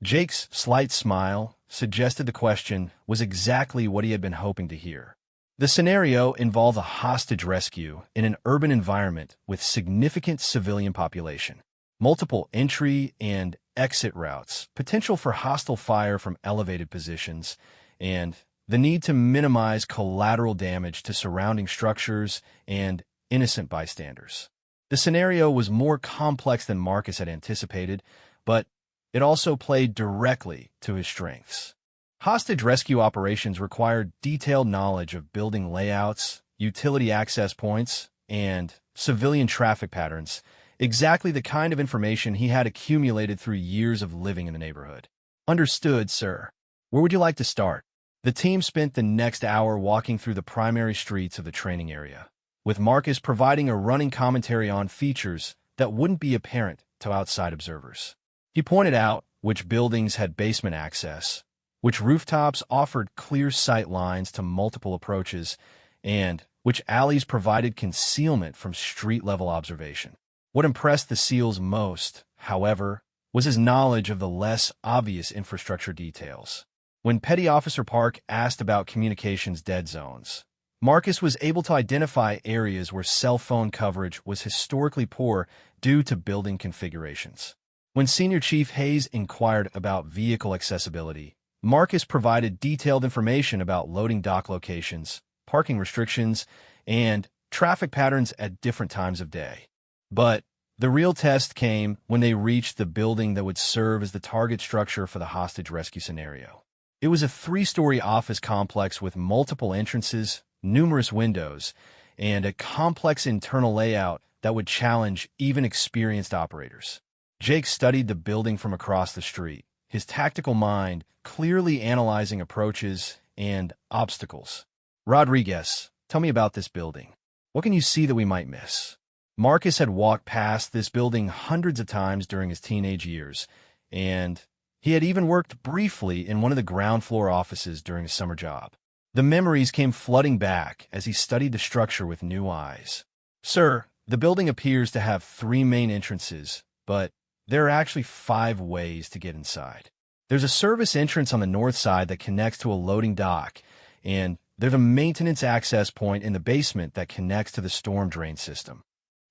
Jake's slight smile suggested the question was exactly what he had been hoping to hear. The scenario involved a hostage rescue in an urban environment with significant civilian population, multiple entry and exit routes, potential for hostile fire from elevated positions, and the need to minimize collateral damage to surrounding structures and innocent bystanders. The scenario was more complex than Marcus had anticipated, but it also played directly to his strengths. Hostage rescue operations required detailed knowledge of building layouts, utility access points, and civilian traffic patterns, exactly the kind of information he had accumulated through years of living in the neighborhood. Understood, sir. Where would you like to start? The team spent the next hour walking through the primary streets of the training area, with Marcus providing a running commentary on features that wouldn't be apparent to outside observers. He pointed out which buildings had basement access, which rooftops offered clear sight lines to multiple approaches, and which alleys provided concealment from street-level observation. What impressed the SEALs most, however, was his knowledge of the less obvious infrastructure details. When Petty Officer Park asked about communications dead zones, Marcus was able to identify areas where cell phone coverage was historically poor due to building configurations. When Senior Chief Hayes inquired about vehicle accessibility, Marcus provided detailed information about loading dock locations, parking restrictions, and traffic patterns at different times of day. But the real test came when they reached the building that would serve as the target structure for the hostage rescue scenario. It was a 3-story office complex with multiple entrances, numerous windows, and a complex internal layout that would challenge even experienced operators. Jake studied the building from across the street, his tactical mind clearly analyzing approaches and obstacles. Rodriguez, tell me about this building. What can you see that we might miss? Marcus had walked past this building hundreds of times during his teenage years, and he had even worked briefly in one of the ground floor offices during a summer job. The memories came flooding back as he studied the structure with new eyes. Sir, the building appears to have 3 main entrances, but there are actually 5 ways to get inside. There's a service entrance on the north side that connects to a loading dock, and there's a maintenance access point in the basement that connects to the storm drain system.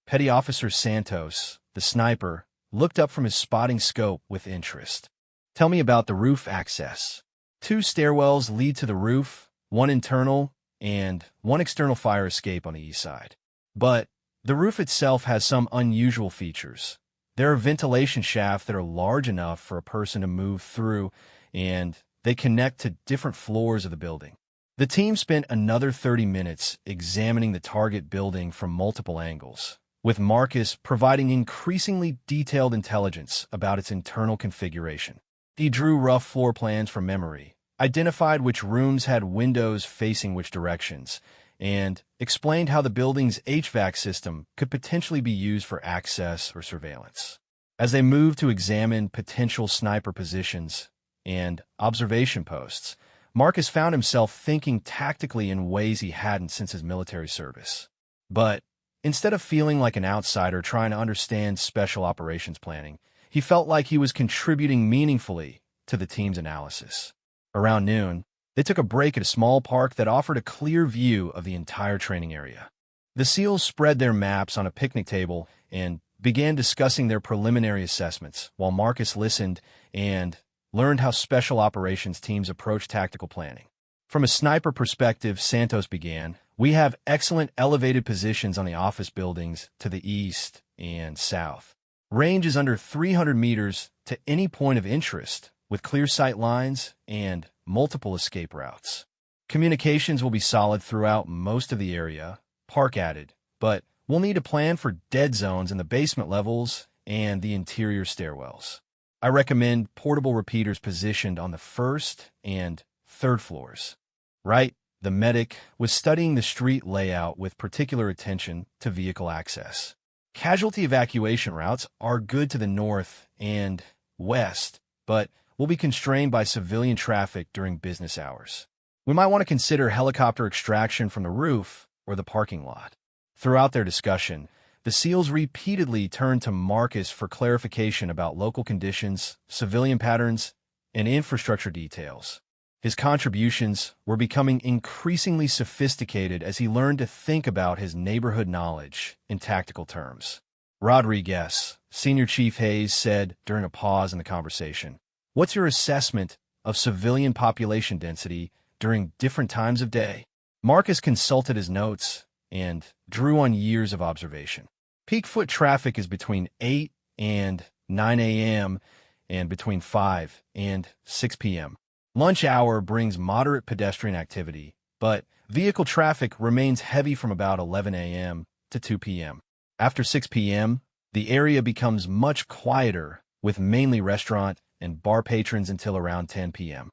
Petty Officer Santos, the sniper, looked up from his spotting scope with interest. Tell me about the roof access. 2 stairwells lead to the roof, 1 internal and 1 external fire escape on the east side. But the roof itself has some unusual features. There are ventilation shafts that are large enough for a person to move through, and they connect to different floors of the building. The team spent another 30 minutes examining the target building from multiple angles, with Marcus providing increasingly detailed intelligence about its internal configuration. He drew rough floor plans from memory, identified which rooms had windows facing which directions, and explained how the building's HVAC system could potentially be used for access or surveillance. As they moved to examine potential sniper positions and observation posts, Marcus found himself thinking tactically in ways he hadn't since his military service. But instead of feeling like an outsider trying to understand special operations planning, he felt like he was contributing meaningfully to the team's analysis. Around noon, they took a break at a small park that offered a clear view of the entire training area. The SEALs spread their maps on a picnic table and began discussing their preliminary assessments, while Marcus listened and learned how special operations teams approach tactical planning. From a sniper perspective, Santos began, "We have excellent elevated positions on the office buildings to the east and south. Range is under 300 meters to any point of interest, with clear sight lines and multiple escape routes. Communications will be solid throughout most of the area," Park added, "but we'll need a plan for dead zones in the basement levels and the interior stairwells. I recommend portable repeaters positioned on the first and third floors. Right, the medic was studying the street layout with particular attention to vehicle access. Casualty evacuation routes are good to the north and west, but will be constrained by civilian traffic during business hours. We might want to consider helicopter extraction from the roof or the parking lot. Throughout their discussion, the SEALs repeatedly turned to Marcus for clarification about local conditions, civilian patterns, and infrastructure details. His contributions were becoming increasingly sophisticated as he learned to think about his neighborhood knowledge in tactical terms. Rodriguez, Senior Chief Hayes, said during a pause in the conversation, "What's your assessment of civilian population density during different times of day?" Marcus consulted his notes and drew on years of observation. Peak foot traffic is between 8 and 9 a.m. and between 5 and 6 p.m. Lunch hour brings moderate pedestrian activity, but vehicle traffic remains heavy from about 11 a.m. to 2 p.m. After 6 p.m., the area becomes much quieter, with mainly restaurant and bar patrons until around 10 p.m.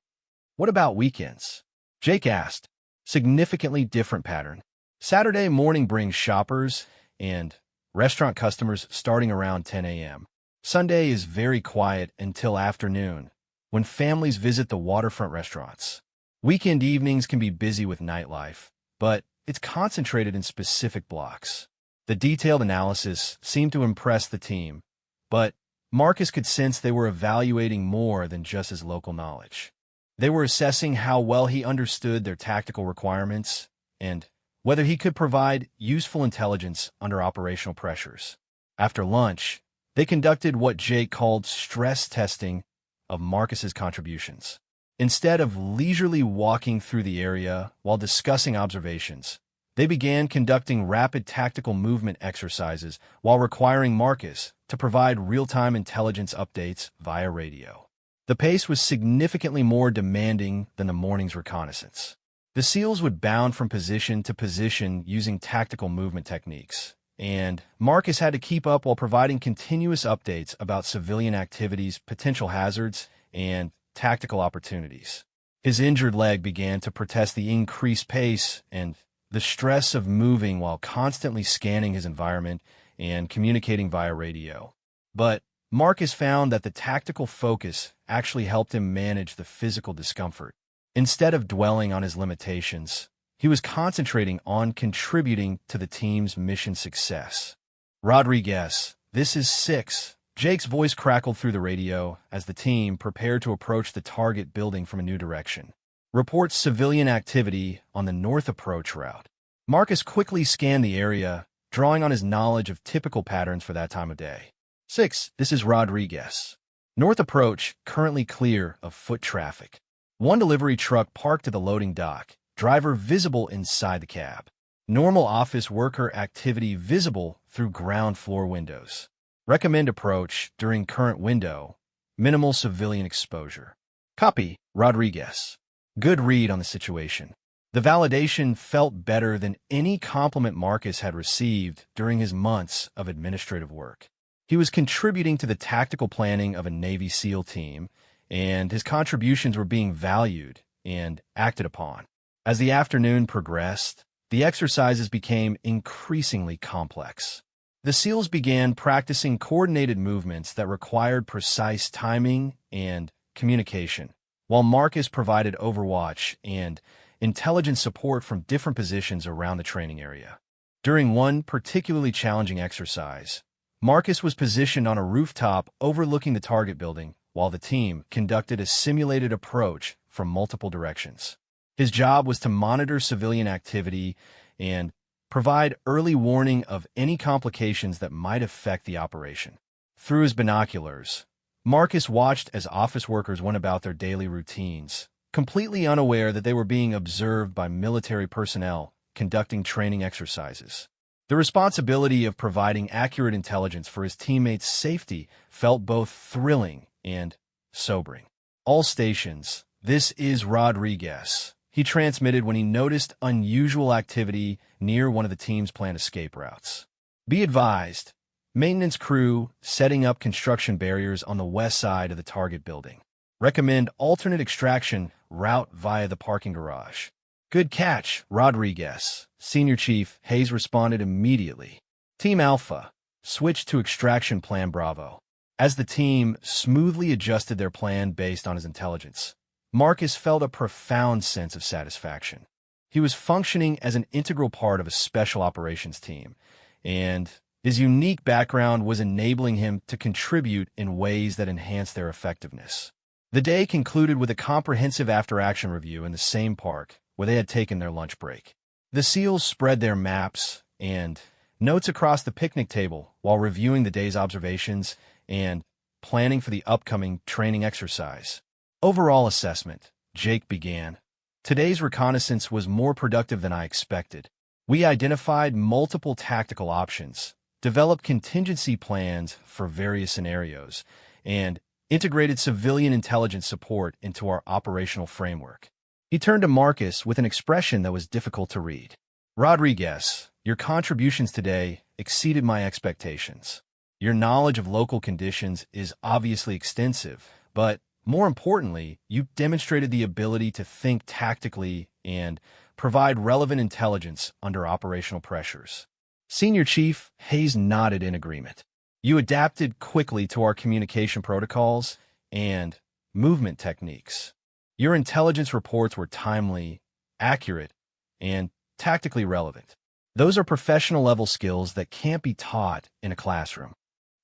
What about weekends? Jake asked. Significantly different pattern. Saturday morning brings shoppers and restaurant customers starting around 10 a.m. Sunday is very quiet until afternoon, when families visit the waterfront restaurants. Weekend evenings can be busy with nightlife, but it's concentrated in specific blocks. The detailed analysis seemed to impress the team, but Marcus could sense they were evaluating more than just his local knowledge. They were assessing how well he understood their tactical requirements and whether he could provide useful intelligence under operational pressures. After lunch, they conducted what Jake called stress testing of Marcus's contributions. Instead of leisurely walking through the area while discussing observations, they began conducting rapid tactical movement exercises while requiring Marcus to provide real-time intelligence updates via radio. The pace was significantly more demanding than the morning's reconnaissance. The SEALs would bound from position to position using tactical movement techniques, and Marcus had to keep up while providing continuous updates about civilian activities, potential hazards, and tactical opportunities. His injured leg began to protest the increased pace and the stress of moving while constantly scanning his environment and communicating via radio. But Marcus found that the tactical focus actually helped him manage the physical discomfort. Instead of dwelling on his limitations, he was concentrating on contributing to the team's mission success. "Rodriguez, this is 6. Jake's voice crackled through the radio as the team prepared to approach the target building from a new direction. "Reports civilian activity on the north approach route." Marcus quickly scanned the area, drawing on his knowledge of typical patterns for that time of day. 6. This is Rodriguez. North approach currently clear of foot traffic. One delivery truck parked at the loading dock. Driver visible inside the cab. Normal office worker activity visible through ground floor windows. Recommend approach during current window. Minimal civilian exposure. Copy, Rodriguez. Good read on the situation. The validation felt better than any compliment Marcus had received during his months of administrative work. He was contributing to the tactical planning of a Navy SEAL team, and his contributions were being valued and acted upon. As the afternoon progressed, the exercises became increasingly complex. The SEALs began practicing coordinated movements that required precise timing and communication, while Marcus provided overwatch and intelligence support from different positions around the training area. During one particularly challenging exercise, Marcus was positioned on a rooftop overlooking the target building, while the team conducted a simulated approach from multiple directions. His job was to monitor civilian activity and provide early warning of any complications that might affect the operation. Through his binoculars, Marcus watched as office workers went about their daily routines, completely unaware that they were being observed by military personnel conducting training exercises. The responsibility of providing accurate intelligence for his teammates' safety felt both thrilling and sobering. "All stations, this is Rodriguez," he transmitted when he noticed unusual activity near one of the team's planned escape routes. Be advised, maintenance crew setting up construction barriers on the west side of the target building. Recommend alternate extraction route via the parking garage. Good catch, Rodriguez. Senior Chief Hayes responded immediately. Team Alpha switched to extraction plan Bravo. As the team smoothly adjusted their plan based on his intelligence, Marcus felt a profound sense of satisfaction. He was functioning as an integral part of a special operations team, and his unique background was enabling him to contribute in ways that enhanced their effectiveness. The day concluded with a comprehensive after-action review in the same park where they had taken their lunch break. The SEALs spread their maps and notes across the picnic table while reviewing the day's observations and planning for the upcoming training exercise. Overall assessment, Jake began. Today's reconnaissance was more productive than I expected. We identified multiple tactical options, developed contingency plans for various scenarios, and integrated civilian intelligence support into our operational framework. He turned to Marcus with an expression that was difficult to read. Rodriguez, your contributions today exceeded my expectations. Your knowledge of local conditions is obviously extensive, but more importantly, you demonstrated the ability to think tactically and provide relevant intelligence under operational pressures. Senior Chief Hayes nodded in agreement. You adapted quickly to our communication protocols and movement techniques. Your intelligence reports were timely, accurate, and tactically relevant. Those are professional-level skills that can't be taught in a classroom.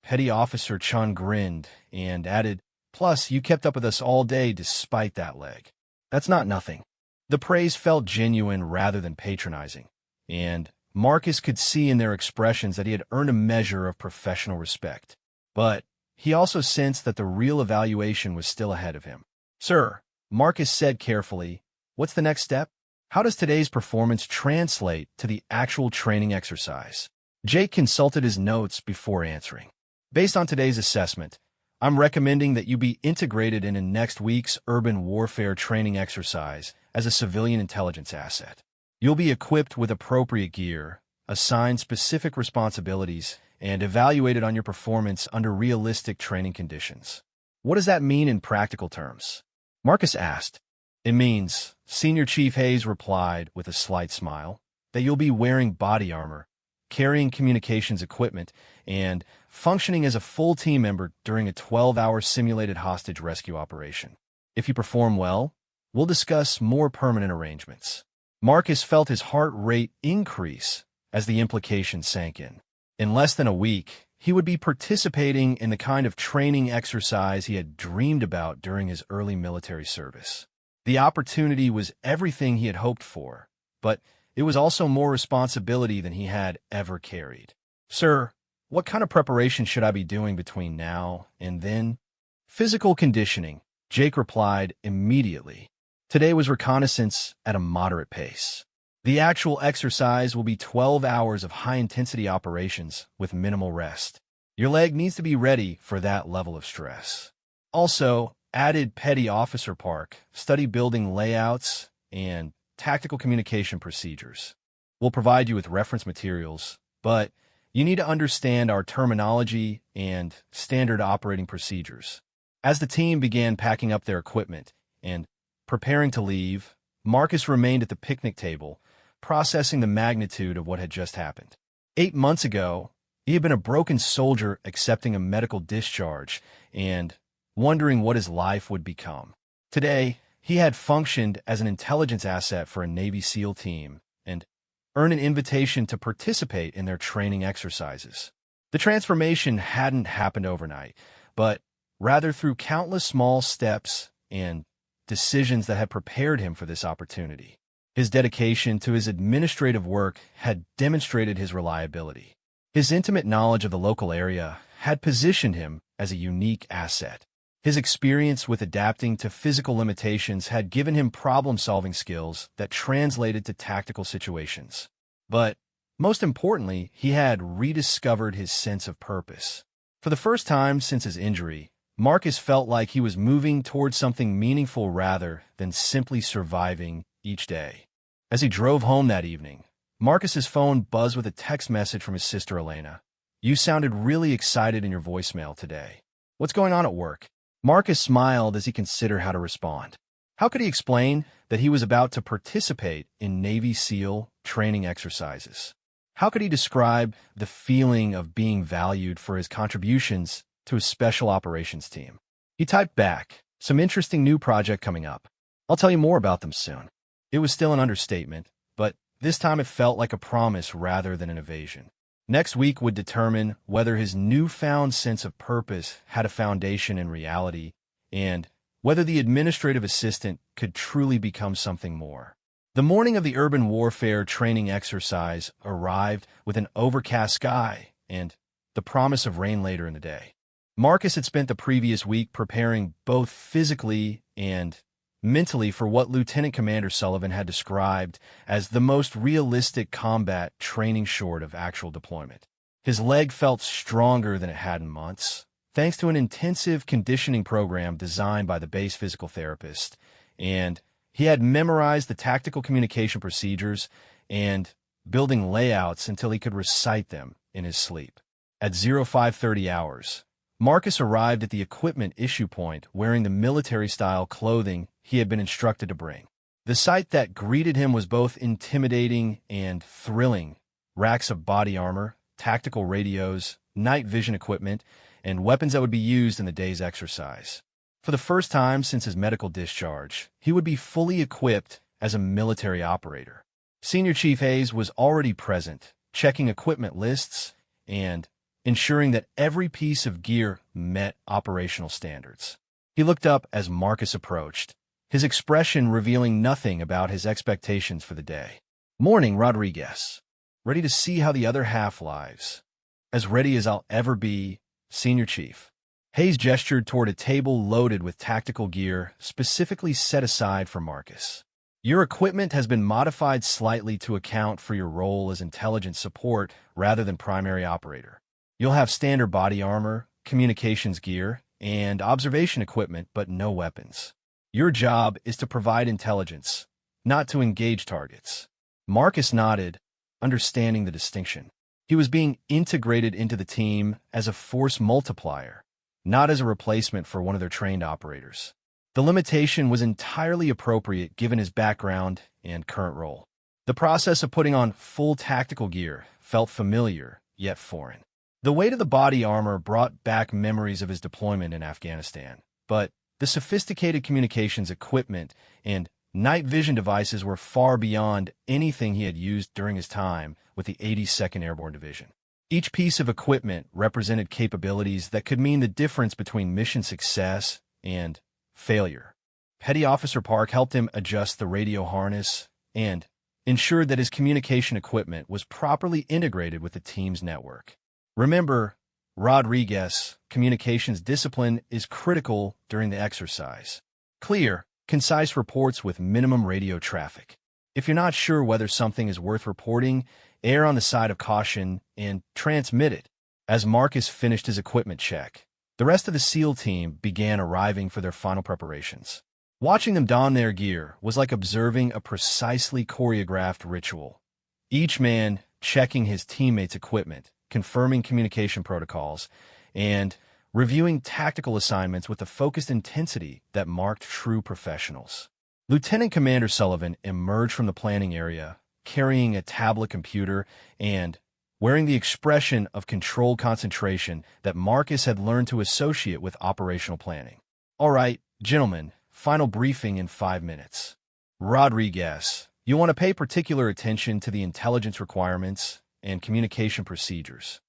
Petty Officer Chun grinned and added, "Plus, you kept up with us all day despite that leg. That's not nothing." The praise felt genuine rather than patronizing, and Marcus could see in their expressions that he had earned a measure of professional respect. But he also sensed that the real evaluation was still ahead of him. "Sir," Marcus said carefully, "what's the next step? How does today's performance translate to the actual training exercise?" Jake consulted his notes before answering. "Based on today's assessment, I'm recommending that you be integrated into next week's urban warfare training exercise as a civilian intelligence asset. You'll be equipped with appropriate gear, assigned specific responsibilities, and evaluated on your performance under realistic training conditions." "What does that mean in practical terms?" Marcus asked. "It means," Senior Chief Hayes replied with a slight smile, "that you'll be wearing body armor, carrying communications equipment, and functioning as a full team member during a 12-hour simulated hostage rescue operation. If you perform well, we'll discuss more permanent arrangements." Marcus felt his heart rate increase as the implication sank in. In less than a week, he would be participating in the kind of training exercise he had dreamed about during his early military service. The opportunity was everything he had hoped for, but it was also more responsibility than he had ever carried. "Sir, what kind of preparation should I be doing between now and then?" "Physical conditioning," Jake replied immediately. "Today was reconnaissance at a moderate pace. The actual exercise will be 12 hours of high-intensity operations with minimal rest. Your leg needs to be ready for that level of stress." Also, added Petty Officer Park, study building layouts and tactical communication procedures. "We'll provide you with reference materials, but you need to understand our terminology and standard operating procedures." As the team began packing up their equipment and preparing to leave, Marcus remained at the picnic table, processing the magnitude of what had just happened. 8 months ago, he had been a broken soldier accepting a medical discharge and wondering what his life would become. Today, he had functioned as an intelligence asset for a Navy SEAL team and earned an invitation to participate in their training exercises. The transformation hadn't happened overnight, but rather through countless small steps and decisions that had prepared him for this opportunity. His dedication to his administrative work had demonstrated his reliability. His intimate knowledge of the local area had positioned him as a unique asset. His experience with adapting to physical limitations had given him problem-solving skills that translated to tactical situations. But most importantly, he had rediscovered his sense of purpose. For the first time since his injury, Marcus felt like he was moving towards something meaningful rather than simply surviving each day. As he drove home that evening, Marcus's phone buzzed with a text message from his sister Elena. "You sounded really excited in your voicemail today. What's going on at work?" Marcus smiled as he considered how to respond. How could he explain that he was about to participate in Navy SEAL training exercises? How could he describe the feeling of being valued for his contributions to a special operations team? He typed back, "Some interesting new project coming up. I'll tell you more about them soon." It was still an understatement, but this time it felt like a promise rather than an evasion. Next week would determine whether his newfound sense of purpose had a foundation in reality and whether the administrative assistant could truly become something more. The morning of the urban warfare training exercise arrived with an overcast sky and the promise of rain later in the day. Marcus had spent the previous week preparing both physically and mentally for what Lieutenant Commander Sullivan had described as the most realistic combat training short of actual deployment. His leg felt stronger than it had in months, thanks to an intensive conditioning program designed by the base physical therapist, and he had memorized the tactical communication procedures and building layouts until he could recite them in his sleep. At 0530 hours, Marcus arrived at the equipment issue point wearing the military-style clothing he had been instructed to bring. The sight that greeted him was both intimidating and thrilling. Racks of body armor, tactical radios, night vision equipment, and weapons that would be used in the day's exercise. For the first time since his medical discharge, he would be fully equipped as a military operator. Senior Chief Hayes was already present, checking equipment lists and ensuring that every piece of gear met operational standards. He looked up as Marcus approached, his expression revealing nothing about his expectations for the day. "Morning, Rodriguez. Ready to see how the other half lives. As ready as I'll ever be, Senior Chief." Hayes gestured toward a table loaded with tactical gear specifically set aside for Marcus. "Your equipment has been modified slightly to account for your role as intelligence support rather than primary operator. You'll have standard body armor, communications gear, and observation equipment, but no weapons. Your job is to provide intelligence, not to engage targets." Marcus nodded, understanding the distinction. He was being integrated into the team as a force multiplier, not as a replacement for one of their trained operators. The limitation was entirely appropriate given his background and current role. The process of putting on full tactical gear felt familiar, yet foreign. The weight of the body armor brought back memories of his deployment in Afghanistan, but the sophisticated communications equipment and night vision devices were far beyond anything he had used during his time with the 82nd Airborne Division. Each piece of equipment represented capabilities that could mean the difference between mission success and failure. Petty Officer Park helped him adjust the radio harness and ensured that his communication equipment was properly integrated with the team's network. Remember, Rodriguez, communications discipline is critical during the exercise. Clear, concise reports with minimum radio traffic. If you're not sure whether something is worth reporting, err on the side of caution and transmit it. As Marcus finished his equipment check, the rest of the SEAL team began arriving for their final preparations. Watching them don their gear was like observing a precisely choreographed ritual. Each man checking his teammates' equipment, confirming communication protocols, and reviewing tactical assignments with the focused intensity that marked true professionals. Lieutenant Commander Sullivan emerged from the planning area, carrying a tablet computer and wearing the expression of controlled concentration that Marcus had learned to associate with operational planning. "All right, gentlemen, final briefing in 5 minutes. Rodriguez, you want to pay particular attention to the intelligence requirements and communication procedures."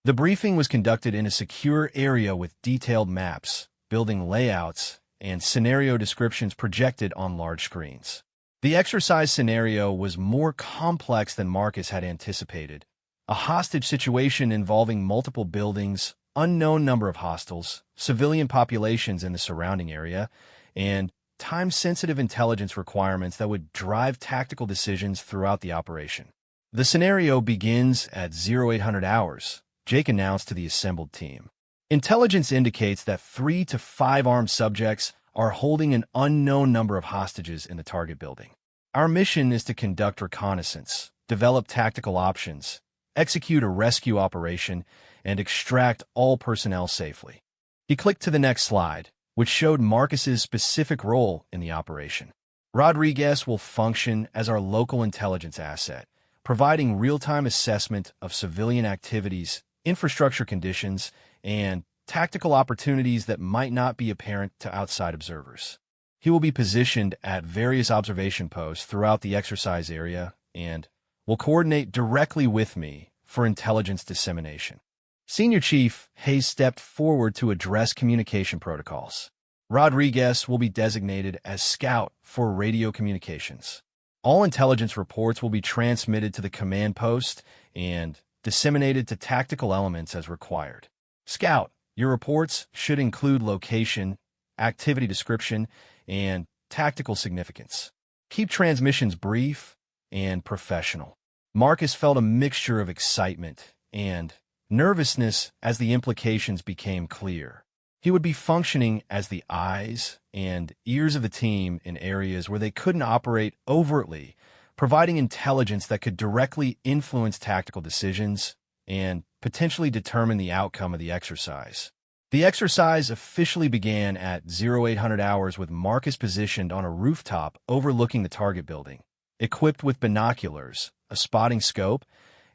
The briefing was conducted in a secure area with detailed maps, building layouts, and scenario descriptions projected on large screens. The exercise scenario was more complex than Marcus had anticipated. A hostage situation involving multiple buildings, unknown number of hostiles, civilian populations in the surrounding area, and time-sensitive intelligence requirements that would drive tactical decisions throughout the operation. The scenario begins at 0800 hours, Jake announced to the assembled team. Intelligence indicates that 3 to 5 armed subjects are holding an unknown number of hostages in the target building. Our mission is to conduct reconnaissance, develop tactical options, execute a rescue operation, and extract all personnel safely. He clicked to the next slide, which showed Marcus's specific role in the operation. Rodriguez will function as our local intelligence asset, providing real-time assessment of civilian activities, infrastructure conditions, and tactical opportunities that might not be apparent to outside observers. He will be positioned at various observation posts throughout the exercise area and will coordinate directly with me for intelligence dissemination. Senior Chief Hayes stepped forward to address communication protocols. Rodriguez will be designated as Scout for radio communications. All intelligence reports will be transmitted to the command post and disseminated to tactical elements as required. Scout, your reports should include location, activity description, and tactical significance. Keep transmissions brief and professional. Marcus felt a mixture of excitement and nervousness as the implications became clear. He would be functioning as the eyes and ears of the team in areas where they couldn't operate overtly, providing intelligence that could directly influence tactical decisions and potentially determine the outcome of the exercise. The exercise officially began at 0800 hours with Marcus positioned on a rooftop overlooking the target building, equipped with binoculars, a spotting scope,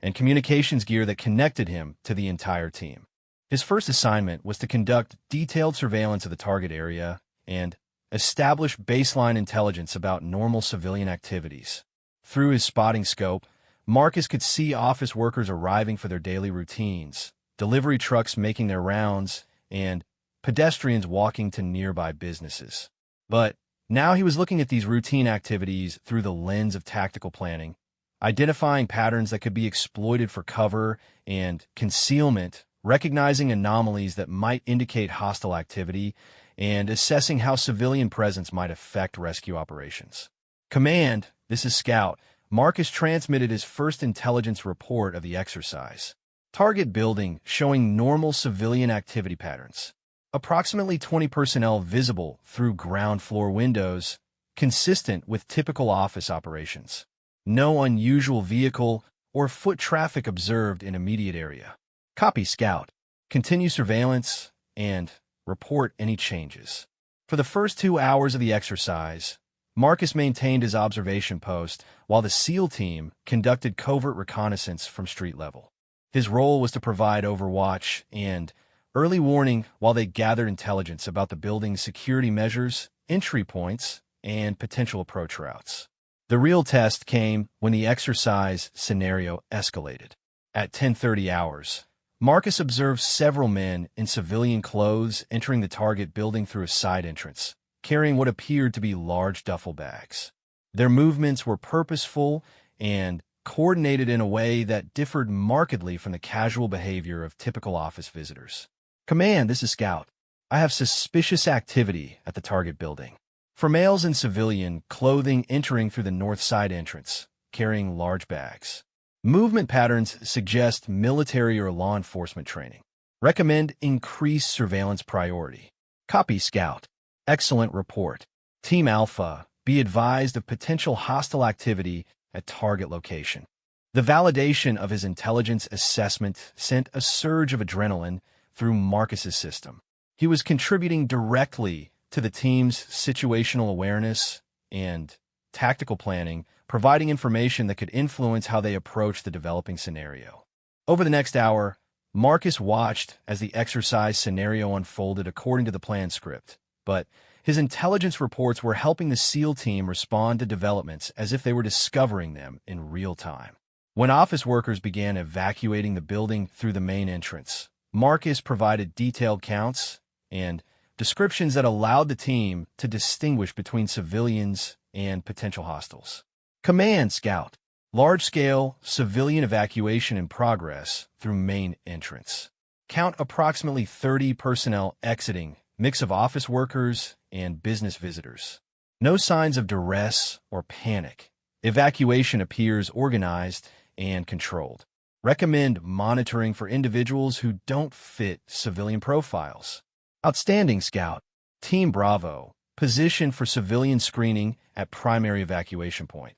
and communications gear that connected him to the entire team. His first assignment was to conduct detailed surveillance of the target area and establish baseline intelligence about normal civilian activities. Through his spotting scope, Marcus could see office workers arriving for their daily routines, delivery trucks making their rounds, and pedestrians walking to nearby businesses. But now he was looking at these routine activities through the lens of tactical planning, identifying patterns that could be exploited for cover and concealment, recognizing anomalies that might indicate hostile activity, and assessing how civilian presence might affect rescue operations. Command, this is Scout. Marcus transmitted his first intelligence report of the exercise. Target building showing normal civilian activity patterns. Approximately 20 personnel visible through ground floor windows, consistent with typical office operations. No unusual vehicle or foot traffic observed in immediate area. Copy, Scout. Continue surveillance and report any changes. For the first 2 hours of the exercise, Marcus maintained his observation post while the SEAL team conducted covert reconnaissance from street level. His role was to provide overwatch and early warning while they gathered intelligence about the building's security measures, entry points, and potential approach routes. The real test came when the exercise scenario escalated. At 10:30 hours, Marcus observed several men in civilian clothes entering the target building through a side entrance, carrying what appeared to be large duffel bags. Their movements were purposeful and coordinated in a way that differed markedly from the casual behavior of typical office visitors. Command, this is Scout. I have suspicious activity at the target building. For males in civilian clothing entering through the north side entrance, carrying large bags. Movement patterns suggest military or law enforcement training. Recommend increased surveillance priority. Copy, Scout. Excellent report. Team Alpha, be advised of potential hostile activity at target location. The validation of his intelligence assessment sent a surge of adrenaline through Marcus's system. He was contributing directly to the team's situational awareness and tactical planning, providing information that could influence how they approach the developing scenario. Over the next hour, Marcus watched as the exercise scenario unfolded according to the plan script, but his intelligence reports were helping the SEAL team respond to developments as if they were discovering them in real time. When office workers began evacuating the building through the main entrance, Marcus provided detailed counts and descriptions that allowed the team to distinguish between civilians and potential hostiles. Command, Scout. Large-scale civilian evacuation in progress through main entrance. Count approximately 30 personnel exiting, mix of office workers and business visitors. No signs of duress or panic. Evacuation appears organized and controlled. Recommend monitoring for individuals who don't fit civilian profiles. Outstanding, Scout. Team Bravo, position for civilian screening at primary evacuation point.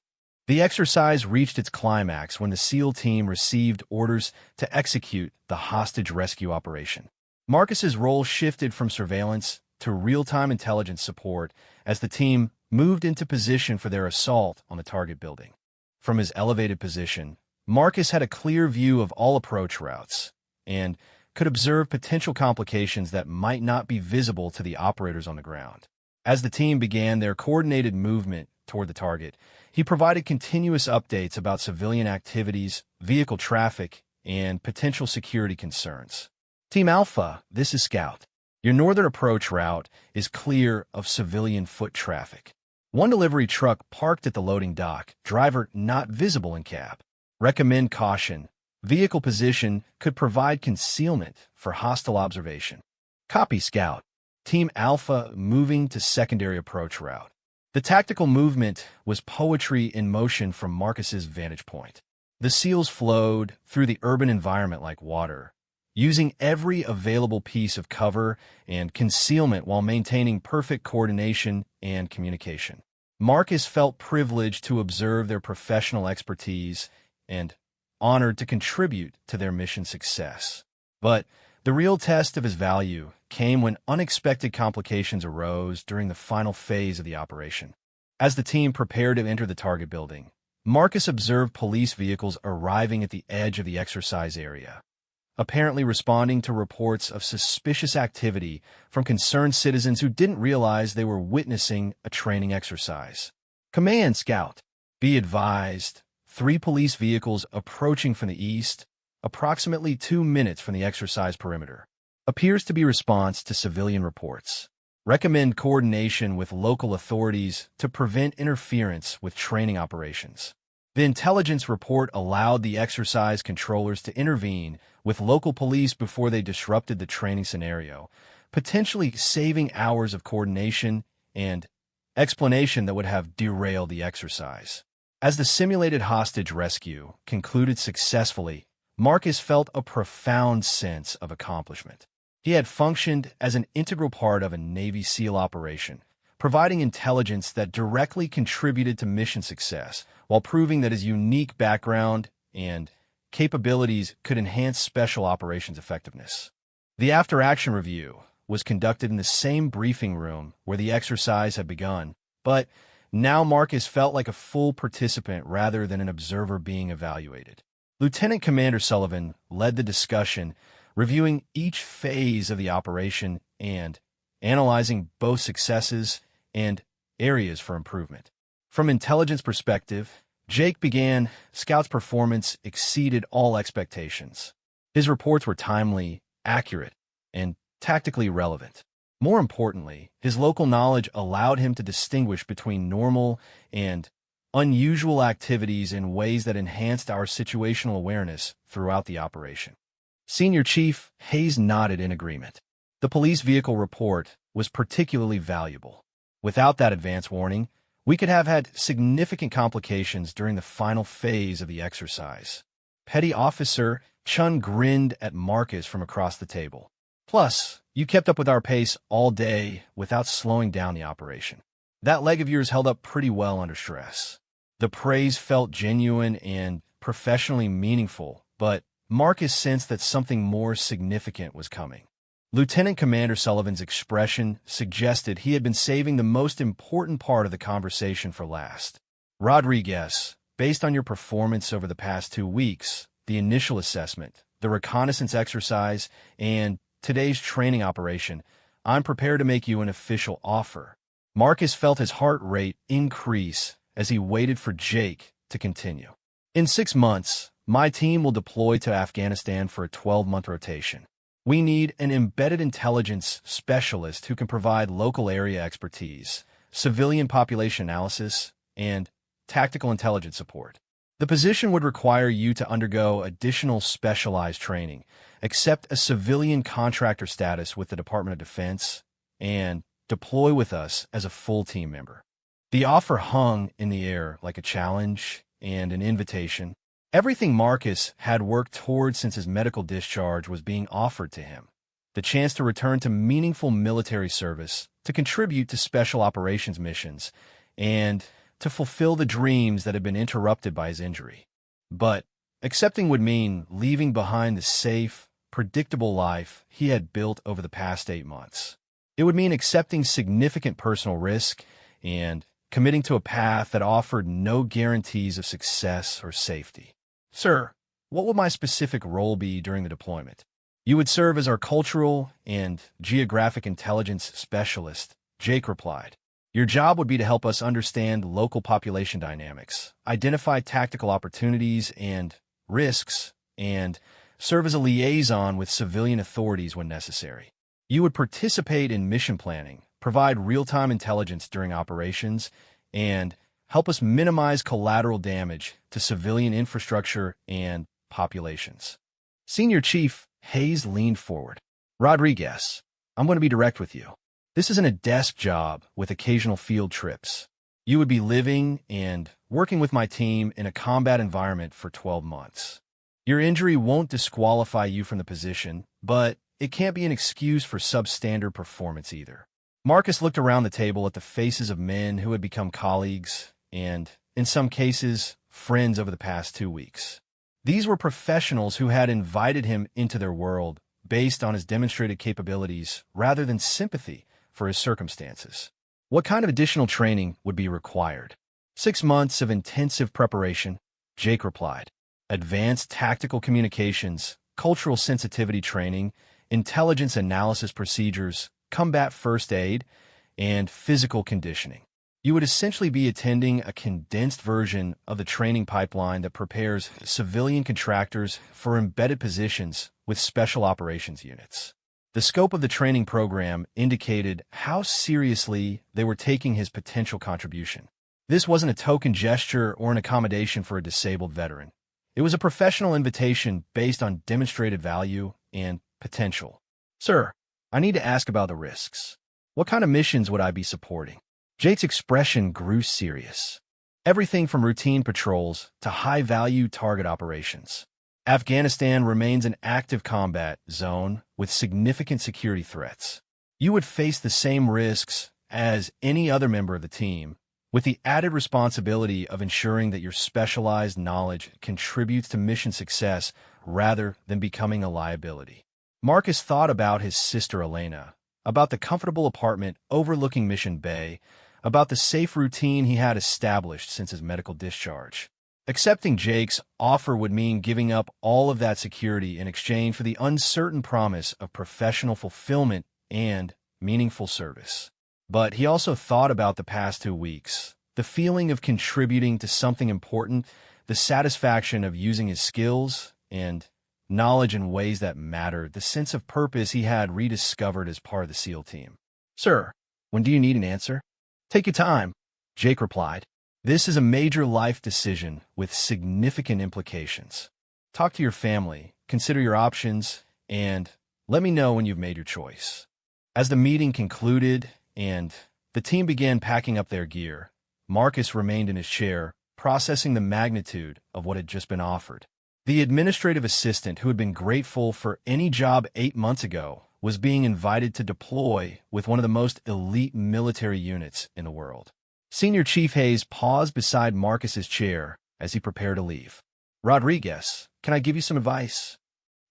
The exercise reached its climax when the SEAL team received orders to execute the hostage rescue operation. Marcus's role shifted from surveillance to real-time intelligence support as the team moved into position for their assault on the target building. From his elevated position, Marcus had a clear view of all approach routes and could observe potential complications that might not be visible to the operators on the ground. As the team began their coordinated movement toward the target, he provided continuous updates about civilian activities, vehicle traffic, and potential security concerns. Team Alpha, this is Scout. Your northern approach route is clear of civilian foot traffic. One delivery truck parked at the loading dock, driver not visible in cab. Recommend caution. Vehicle position could provide concealment for hostile observation. Copy Scout. Team Alpha moving to secondary approach route. The tactical movement was poetry in motion from Marcus's vantage point. The SEALs flowed through the urban environment like water, using every available piece of cover and concealment while maintaining perfect coordination and communication. Marcus felt privileged to observe their professional expertise and honored to contribute to their mission success. But the real test of his value came when unexpected complications arose during the final phase of the operation. As the team prepared to enter the target building, Marcus observed police vehicles arriving at the edge of the exercise area, apparently responding to reports of suspicious activity from concerned citizens who didn't realize they were witnessing a training exercise. Command Scout, be advised, 3 police vehicles approaching from the east, approximately 2 minutes from the exercise perimeter. Appears to be response to civilian reports. Recommend coordination with local authorities to prevent interference with training operations. The intelligence report allowed the exercise controllers to intervene with local police before they disrupted the training scenario, potentially saving hours of coordination and explanation that would have derailed the exercise. As the simulated hostage rescue concluded successfully, Marcus felt a profound sense of accomplishment. He had functioned as an integral part of a Navy SEAL operation, providing intelligence that directly contributed to mission success, while proving that his unique background and capabilities could enhance special operations effectiveness. The after-action review was conducted in the same briefing room where the exercise had begun, but now Marcus felt like a full participant rather than an observer being evaluated. Lieutenant Commander Sullivan led the discussion, reviewing each phase of the operation and analyzing both successes and areas for improvement. From intelligence perspective, Jake began, Scout's performance exceeded all expectations. His reports were timely, accurate, and tactically relevant. More importantly, his local knowledge allowed him to distinguish between normal and unusual activities in ways that enhanced our situational awareness throughout the operation. Senior Chief Hayes nodded in agreement. The police vehicle report was particularly valuable. Without that advance warning, we could have had significant complications during the final phase of the exercise. Petty Officer Chun grinned at Marcus from across the table. Plus, you kept up with our pace all day without slowing down the operation. That leg of yours held up pretty well under stress. The praise felt genuine and professionally meaningful, but Marcus sensed that something more significant was coming. Lieutenant Commander Sullivan's expression suggested he had been saving the most important part of the conversation for last. Rodriguez, based on your performance over the past 2 weeks, the initial assessment, the reconnaissance exercise, and today's training operation, I'm prepared to make you an official offer. Marcus felt his heart rate increase as he waited for Jake to continue. In 6 months, my team will deploy to Afghanistan for a 12-month rotation. We need an embedded intelligence specialist who can provide local area expertise, civilian population analysis, and tactical intelligence support. The position would require you to undergo additional specialized training, accept a civilian contractor status with the Department of Defense, and deploy with us as a full team member. The offer hung in the air like a challenge and an invitation. Everything Marcus had worked towards since his medical discharge was being offered to him. The chance to return to meaningful military service, to contribute to special operations missions, and to fulfill the dreams that had been interrupted by his injury. But accepting would mean leaving behind the safe, predictable life he had built over the past 8 months. It would mean accepting significant personal risk and committing to a path that offered no guarantees of success or safety. Sir, what will my specific role be during the deployment? You would serve as our cultural and geographic intelligence specialist, Jake replied. Your job would be to help us understand local population dynamics, identify tactical opportunities and risks, and serve as a liaison with civilian authorities when necessary. You would participate in mission planning, provide real-time intelligence during operations, and help us minimize collateral damage to civilian infrastructure and populations. Senior Chief Hayes leaned forward. Rodriguez, I'm going to be direct with you. This isn't a desk job with occasional field trips. You would be living and working with my team in a combat environment for 12 months. Your injury won't disqualify you from the position, but it can't be an excuse for substandard performance either. Marcus looked around the table at the faces of men who had become colleagues and, in some cases, friends over the past 2 weeks. These were professionals who had invited him into their world based on his demonstrated capabilities rather than sympathy for his circumstances. What kind of additional training would be required? 6 months of intensive preparation, Jake replied. Advanced tactical communications, cultural sensitivity training, intelligence analysis procedures, combat first aid, and physical conditioning. You would essentially be attending a condensed version of the training pipeline that prepares civilian contractors for embedded positions with special operations units. The scope of the training program indicated how seriously they were taking his potential contribution. This wasn't a token gesture or an accommodation for a disabled veteran. It was a professional invitation based on demonstrated value and potential. Sir, I need to ask about the risks. What kind of missions would I be supporting? Jake's expression grew serious. Everything from routine patrols to high-value target operations. Afghanistan remains an active combat zone with significant security threats. You would face the same risks as any other member of the team, with the added responsibility of ensuring that your specialized knowledge contributes to mission success rather than becoming a liability. Marcus thought about his sister Elena, about the comfortable apartment overlooking Mission Bay, about the safe routine he had established since his medical discharge. Accepting Jake's offer would mean giving up all of that security in exchange for the uncertain promise of professional fulfillment and meaningful service. But he also thought about the past 2 weeks, the feeling of contributing to something important, the satisfaction of using his skills and knowledge in ways that mattered, the sense of purpose he had rediscovered as part of the SEAL team. Sir, when do you need an answer? Take your time, Jake replied. This is a major life decision with significant implications. Talk to your family, consider your options, and let me know when you've made your choice. As the meeting concluded and the team began packing up their gear, Marcus remained in his chair, processing the magnitude of what had just been offered. The administrative assistant who had been grateful for any job 8 months ago was being invited to deploy with one of the most elite military units in the world. Senior Chief Hayes paused beside Marcus's chair as he prepared to leave. Rodriguez, can I give you some advice?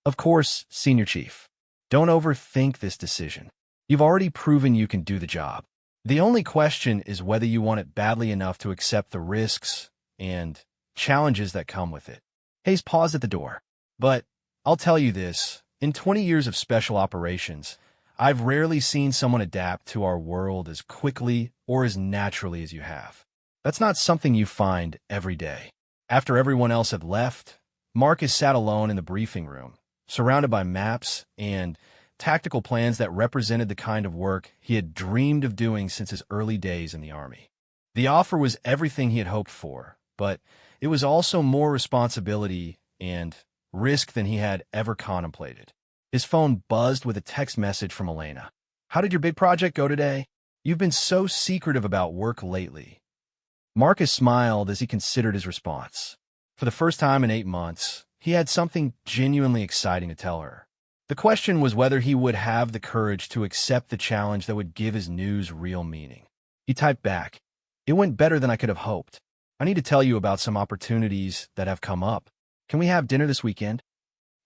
Of course, Senior Chief. Don't overthink this decision. You've already proven you can do the job. The only question is whether you want it badly enough to accept the risks and challenges that come with it. Hayes paused at the door. But I'll tell you this, in 20 years of special operations, I've rarely seen someone adapt to our world as quickly or as naturally as you have. That's not something you find every day. After everyone else had left, Marcus sat alone in the briefing room, surrounded by maps and tactical plans that represented the kind of work he had dreamed of doing since his early days in the Army. The offer was everything he had hoped for, but it was also more responsibility and risk than he had ever contemplated. His phone buzzed with a text message from Elena. How did your big project go today? You've been so secretive about work lately. Marcus smiled as he considered his response. For the first time in 8 months, he had something genuinely exciting to tell her. The question was whether he would have the courage to accept the challenge that would give his news real meaning. He typed back, It went better than I could have hoped. I need to tell you about some opportunities that have come up. Can we have dinner this weekend?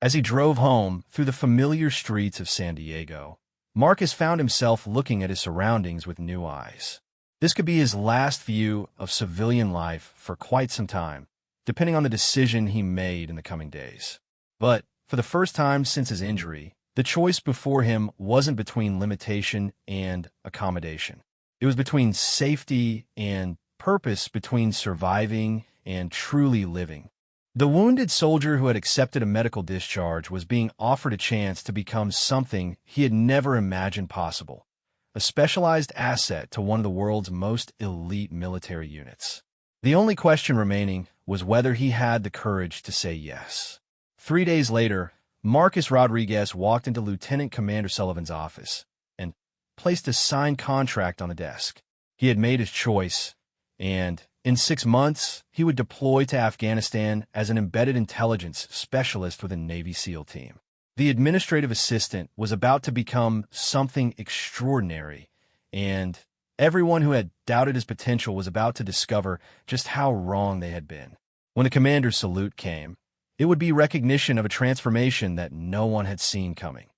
As he drove home through the familiar streets of San Diego, Marcus found himself looking at his surroundings with new eyes. This could be his last view of civilian life for quite some time, depending on the decision he made in the coming days. But for the first time since his injury, the choice before him wasn't between limitation and accommodation. It was between safety and purpose, between surviving and truly living. The wounded soldier who had accepted a medical discharge was being offered a chance to become something he had never imagined possible, a specialized asset to one of the world's most elite military units. The only question remaining was whether he had the courage to say yes. 3 days later, Marcus Rodriguez walked into Lieutenant Commander Sullivan's office and placed a signed contract on the desk. He had made his choice, and in 6 months, he would deploy to Afghanistan as an embedded intelligence specialist with a Navy SEAL team. The administrative assistant was about to become something extraordinary, and everyone who had doubted his potential was about to discover just how wrong they had been. When the commander's salute came, it would be recognition of a transformation that no one had seen coming,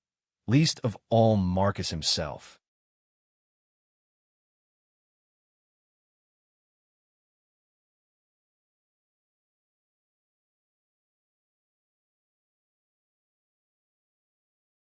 least of all Marcus himself.